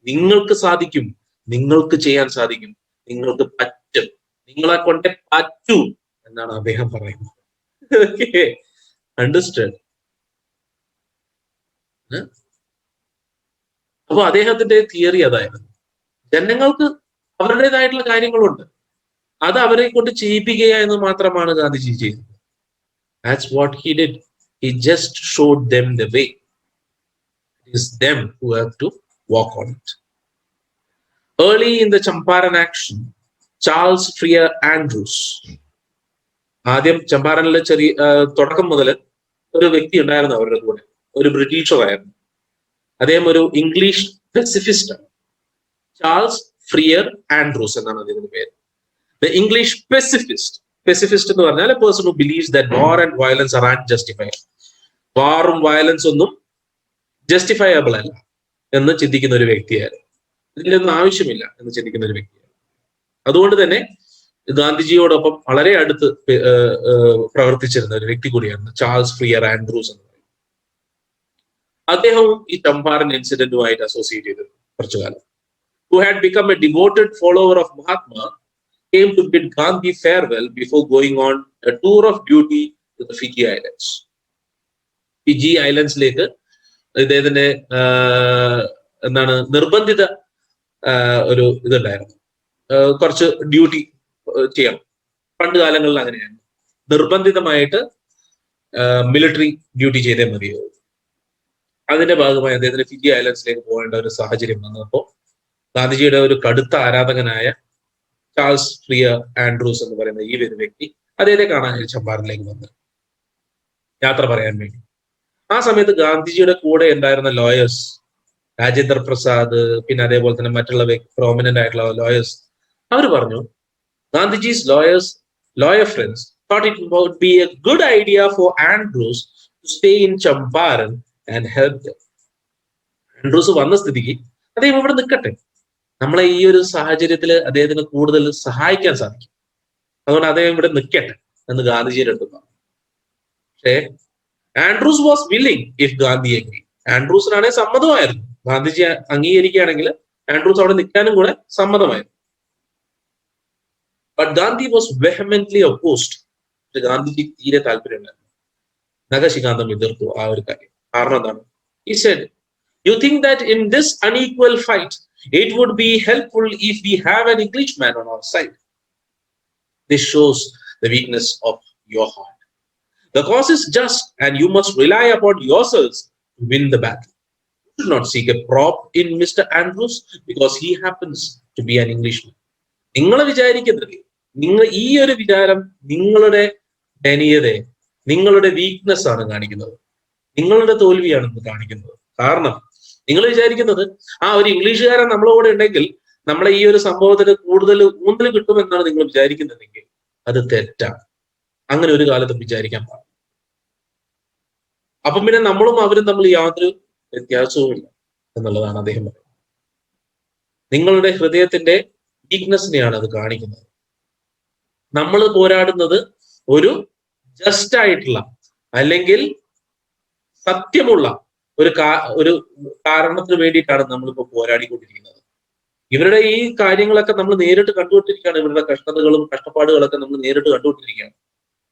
നിങ്ങൾക്ക് സാധിക്കും, നിങ്ങൾക്ക് ചെയ്യാൻ സാധിക്കും, നിങ്ങൾക്ക് പറ്റും, നിങ്ങളെ കൊണ്ടേ പറ്റൂ എന്നാണ് അദ്ദേഹം പറയുന്നത്. അണ്ടർസ്റ്റാൻഡ്? അപ്പൊ അദ്ദേഹത്തിന്റെ തിയറി അതായിരുന്നു, ജനങ്ങൾക്ക് അവരുടേതായിട്ടുള്ള കാര്യങ്ങളുണ്ട്, അത് അവരെ കൊണ്ട് ചെയ്യിപ്പിക്കുക എന്ന് മാത്രമാണ് ഗാന്ധിജി ചെയ്തത്. That's what he did. He just showed them the way. It is them who have to walk on it. Early in the Champaran action, Charles Freer Andrews, ആദ്യം ചമ്പാരനിലെ തുടക്കം മുതൽ ഒരു വ്യക്തി ഉണ്ടായിരുന്നു അവരുടെ കൂടെ, ഒരു ബ്രിട്ടീഷറായിരുന്നു. അദ്ദേഹം ഒരു ഇംഗ്ലീഷ് പെസിഫിസ്റ്റ് ആണ്. ചാൾസ് ഫ്രിയർ ആൻഡ്രൂസ് എന്നാണ് അദ്ദേഹത്തിന്റെ പേര്. The English pacifist എന്ന് പറഞ്ഞാൽ a person who believes that war and violence are unjustified. വാറും വയലൻസ് ഒന്നും ജസ്റ്റിഫയബിൾ അല്ല എന്ന് ചിന്തിക്കുന്ന ഒരു വ്യക്തിയായിരുന്നു. ഇതിലൊന്നും ആവശ്യമില്ല എന്ന് ചിന്തിക്കുന്ന ഒരു വ്യക്തിയാണ്. അതുകൊണ്ട് തന്നെ ഗാന്ധിജിയോടൊപ്പം വളരെ അടുത്ത് പ്രവർത്തിച്ചിരുന്ന ഒരു വ്യക്തി കൂടിയാണ് ചാൾസ് ഫ്രിയർ ആൻഡ്രൂസ് എന്ന് പറയുന്നത്. അദ്ദേഹവും ഈ ചമ്പാരൻ ഇൻസിഡന്റുമായിട്ട് അസോസിയേറ്റ് ചെയ്തത് കുറച്ചു കാലം. Who had become a devoted follower of Mahatma, came to bid Gandhi farewell before going on a tour of duty to the Fiji Islands. Fiji ഐലൻഡ്സിലേക്ക് ഇദ്ദേഹത്തിന്റെ എന്താണ് നിർബന്ധിത ഒരു ഇതുണ്ടായിരുന്നു, കുറച്ച് ഡ്യൂട്ടി ചെയ്യണം. പണ്ട് കാലങ്ങളിൽ അങ്ങനെയാണ്, നിർബന്ധിതമായിട്ട് മിലിറ്ററി ഡ്യൂട്ടി ചെയ്തേ മതിയോ. അതിന്റെ ഭാഗമായി അദ്ദേഹത്തിന് ഫിജി ഐലൻഡ്സിലേക്ക് പോകേണ്ട ഒരു സാഹചര്യം വന്നപ്പോൾ ഗാന്ധിജിയുടെ ഒരു കടുത്ത ആരാധകനായ ചാൾസ് ഫ്രിയർ ആൻഡ്രൂസ് എന്ന് പറയുന്ന ഈ ഒരു വ്യക്തി അദ്ദേഹത്തെ കാണാൻ ചമ്പാരനിലേക്ക് വന്ന് യാത്ര പറയാൻ വേണ്ടി. ആ സമയത്ത് ഗാന്ധിജിയുടെ കൂടെ ഉണ്ടായിരുന്ന ലോയേഴ്സ്, രാജേന്ദ്ര പ്രസാദ്, പിന്നെ അതേപോലെ തന്നെ മറ്റുള്ള പ്രോമിനന്റ് ആയിട്ടുള്ള ലോയേഴ്സ്, അവർ പറഞ്ഞു Gandhiji's lawyer friends thought it would be a good idea for Andrews to stay in Champaran and help them. Andrews വന്ന സ്ഥിതിക്ക് അദ്ദേഹം ഇവിടെ നിൽക്കട്ടെ, നമ്മളെ ഈ ഒരു സാഹചര്യത്തിൽ അദ്ദേഹത്തിന് കൂടുതൽ സഹായിക്കാൻ സാധിക്കും, അതുകൊണ്ട് അദ്ദേഹം ഇവിടെ നിൽക്കട്ടെ എന്ന് ഗാന്ധിജിയുടെ അടുത്ത് പറഞ്ഞു. പക്ഷേ Andrews was willing if Gandhi agree. ആൻഡ്രൂസിനാണെങ്കിൽ സമ്മതമായിരുന്നു, ഗാന്ധിജി അംഗീകരിക്കുകയാണെങ്കിൽ ആൻഡ്രൂസ് അവിടെ നിൽക്കാനും കൂടെ സമ്മതമായിരുന്നു. But Gandhi was vehemently opposed. Gandhiji തീരെ താല്പര്യമുണ്ടായിരുന്നു, നഖശികാന്തം എതിർത്തു ആ ഒരു കാര്യം. കാരണം എന്താണ്? He said, you think that in this unequal fight it would be helpful if we have an Englishman on our side. This shows the weakness of your heart. The cause is just and you must rely upon yourselves to win the battle. You should not seek a prop in Mr. Andrews because he happens to be an Englishman. നിങ്ങൾ വിചാരിക്കുന്നത്, നിങ്ങൾ ഈ ഒരു വിചാരം നിങ്ങളുടെ ദയനീയതയെ, നിങ്ങളുടെ weakness ആണ് കാണിക്കുന്നത്, നിങ്ങളുടെ തോൽവിയാണ് കാണിക്കുന്നത്. കാരണം നിങ്ങൾ വിചാരിക്കുന്നത് ഒരു ഇംഗ്ലീഷുകാരൻ നമ്മളെ കൂടെ ഉണ്ടെങ്കിൽ നമ്മളെ ഈ ഒരു സംഭവത്തിന് കൂടുതൽ ഊന്നൽ കിട്ടുമെന്നാണ് നിങ്ങൾ വിചാരിക്കുന്നതെങ്കിൽ അത് തെറ്റാണ്. അങ്ങനെ ഒരു കാലത്ത് വിചാരിക്കാൻ പാടില്ല. അപ്പം പിന്നെ നമ്മളും അവരും തമ്മിൽ യാതൊരു വ്യത്യാസവുമില്ല എന്നുള്ളതാണ് അദ്ദേഹം പറയുന്നത്. നിങ്ങളുടെ ഹൃദയത്തിന്റെ വീക്ക്നെസ്സിനെയാണ് അത് കാണിക്കുന്നത്. നമ്മൾ പോരാടുന്നത് ഒരു ജസ്റ്റ് ആയിട്ടുള്ള അല്ലെങ്കിൽ സത്യമുള്ള ഒരു കാരണത്തിന് വേണ്ടിയിട്ടാണ് നമ്മളിപ്പോ പോരാടിക്കൊണ്ടിരിക്കുന്നത്. ഇവരുടെ ഈ കാര്യങ്ങളൊക്കെ നമ്മൾ നേരിട്ട് കണ്ടുകൊണ്ടിരിക്കുകയാണ്. ഇവരുടെ കഷ്ടതകളും കഷ്ടപ്പാടുകളൊക്കെ നമ്മൾ നേരിട്ട് കണ്ടുകൊണ്ടിരിക്കുകയാണ്.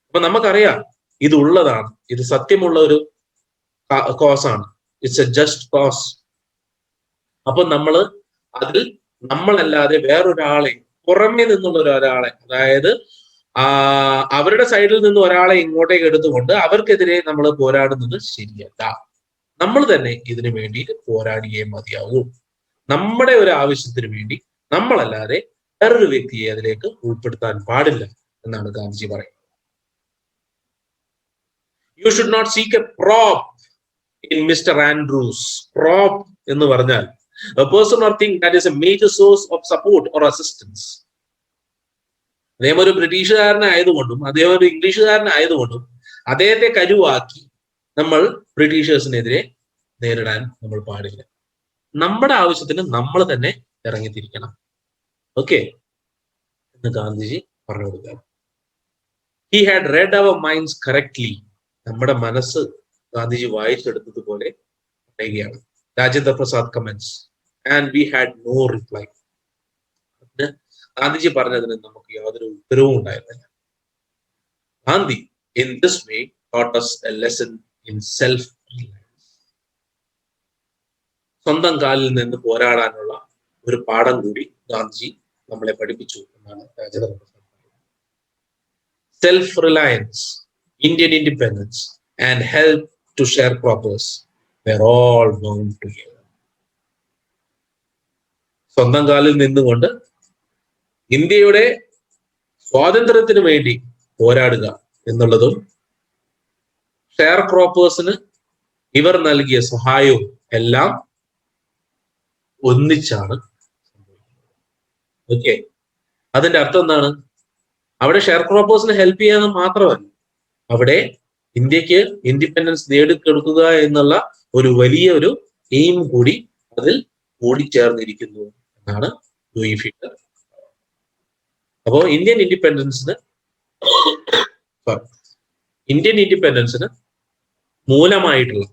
അപ്പൊ നമുക്കറിയാം ഇതുള്ളതാണ്, ഇത് സത്യമുള്ള ഒരു കോസാണ്, ഇറ്റ്സ് എ ജസ്റ്റ് കോസ്. അപ്പൊ അതിൽ നമ്മളല്ലാതെ വേറൊരാളെ, പുറമേ നിന്നുള്ള ഒരാളെ, അതായത് അവരുടെ സൈഡിൽ നിന്ന് ഒരാളെ ഇങ്ങോട്ടേക്ക് എടുത്തുകൊണ്ട് അവർക്കെതിരെ നമ്മൾ പോരാടുന്നത് ശരിയല്ല. നമ്മൾ തന്നെ ഇതിനു വേണ്ടി പോരാടിയേ മതിയാവൂ. നമ്മുടെ ഒരു ആവശ്യത്തിന് വേണ്ടി നമ്മളല്ലാതെ വേറൊരു വ്യക്തിയെ അതിലേക്ക് ഉൾപ്പെടുത്താൻ പാടില്ല എന്നാണ് ഗാന്ധിജി പറയുന്നത്. You should not seek a prop in Mister Andrews. Prop എന്ന് പറഞ്ഞാൽ a person or thing that is a major source of support or assistance. അദ്ദേഹം ഒരു ബ്രിട്ടീഷുകാരനായതുകൊണ്ടും അദ്ദേഹം ഒരു ഇംഗ്ലീഷുകാരനായതുകൊണ്ടും അദ്ദേഹത്തെ കരുവാക്കി നമ്മൾ ബ്രിട്ടീഷേഴ്സിനെതിരെ നേരിടാൻ നമ്മൾ പാടില്ല. നമ്മുടെ ആവശ്യത്തിന് നമ്മൾ തന്നെ ഇറങ്ങിത്തിരിക്കണം. ഓക്കെ എന്ന് ഗാന്ധിജി പറഞ്ഞു കൊടുക്കുക. He had read our minds correctly. നമ്മുടെ മനസ്സ് ഗാന്ധിജി വായിച്ചെടുത്തതുപോലെ പറയുകയാണ്. Rajendra Prasad comments and we had no reply. Gandhiji പറഞ്ഞതിന് നമുക്ക് യാതൊരു ഉത്തരവും ഉണ്ടായിരുന്നില്ല. Gandhi in this way taught us a lesson in self-reliance. സ്വന്തം കാലിൽ നിന്ന് പോരാടാനുള്ള ഒരു പാഠം കൂടി ഗാന്ധിജി നമ്മളെ പഠിപ്പിച്ചു എന്നാണ് രാജേന്ദ്ര പ്രസാദ് പറയുന്നത്. Self-reliance, Indian independence and help to sharecroppers were all bound together. സ്വന്തം കാലിൽ നിന്നുകൊണ്ട് ഇന്ത്യയുടെ സ്വാതന്ത്ര്യത്തിന് വേണ്ടി പോരാടുക എന്നുള്ളതും ഷെയർ ക്രോപ്പേഴ്സിന് ഇവർ നൽകിയ സഹായവും എല്ലാം ഒന്നിച്ചാണ് സംഭവിക്കുന്നത്. ഓക്കെ, അതിന്റെ അർത്ഥം എന്താണ്? അവിടെ ഷെയർ ക്രോപ്പേഴ്സിന് ഹെൽപ്പ് ചെയ്യാന്ന് മാത്രമല്ല, അവിടെ ഇന്ത്യക്ക് ഇൻഡിപെൻഡൻസ് നേടിക്കെടുക്കുക എന്നുള്ള ഒരു വലിയ ഒരു എയിം കൂടി അതിൽ കൂടിച്ചേർന്നിരിക്കുന്നു എന്നാണ് ലൂയി ഫിഷർ. അപ്പോ ഇന്ത്യൻ ഇൻഡിപെൻഡൻസിന് മൂലമായിട്ടുള്ള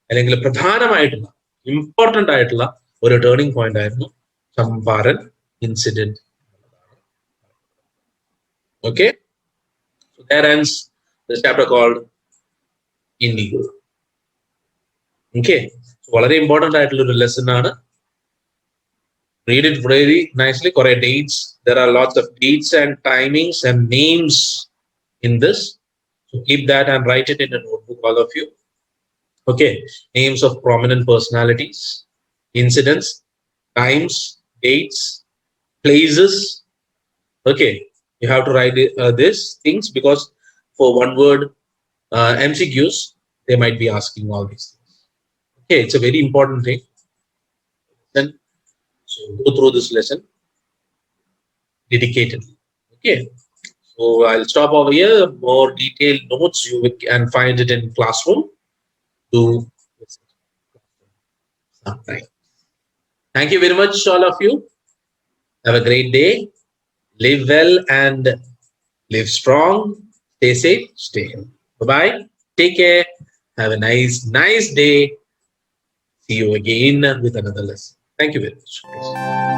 അല്ലെങ്കിൽ പ്രധാനമായിട്ടുള്ള ഇമ്പോർട്ടന്റ് ആയിട്ടുള്ള ഒരു ടേണിംഗ് പോയിന്റ് ആയിരുന്നു Champaran incident. Okay, so that ends the chapter called Indigo. Okay, so വളരെ ഇമ്പോർട്ടന്റ് ആയിട്ടുള്ള ഒരു ലെസൺ ആണ്. Read it very nicely. Correct dates. There are lots of dates and timings and names in this. So keep that and write it in a notebook, all of you. Okay, names of prominent personalities, incidents, times, dates, places, Okay, you have to write these things because for one word MCQs, they might be asking all these things. Okay, it's a very important thing. Then so go through this lesson dedicatedly. Okay, so I'll stop over here. More detailed notes you can find it in classroom. Do sometime. Thank you very much, all of you. Have a great day. Live well and live strong. Stay safe. Stay healthy. Bye bye. Take care. Have a nice day. See you again with another lesson. Thank you very much.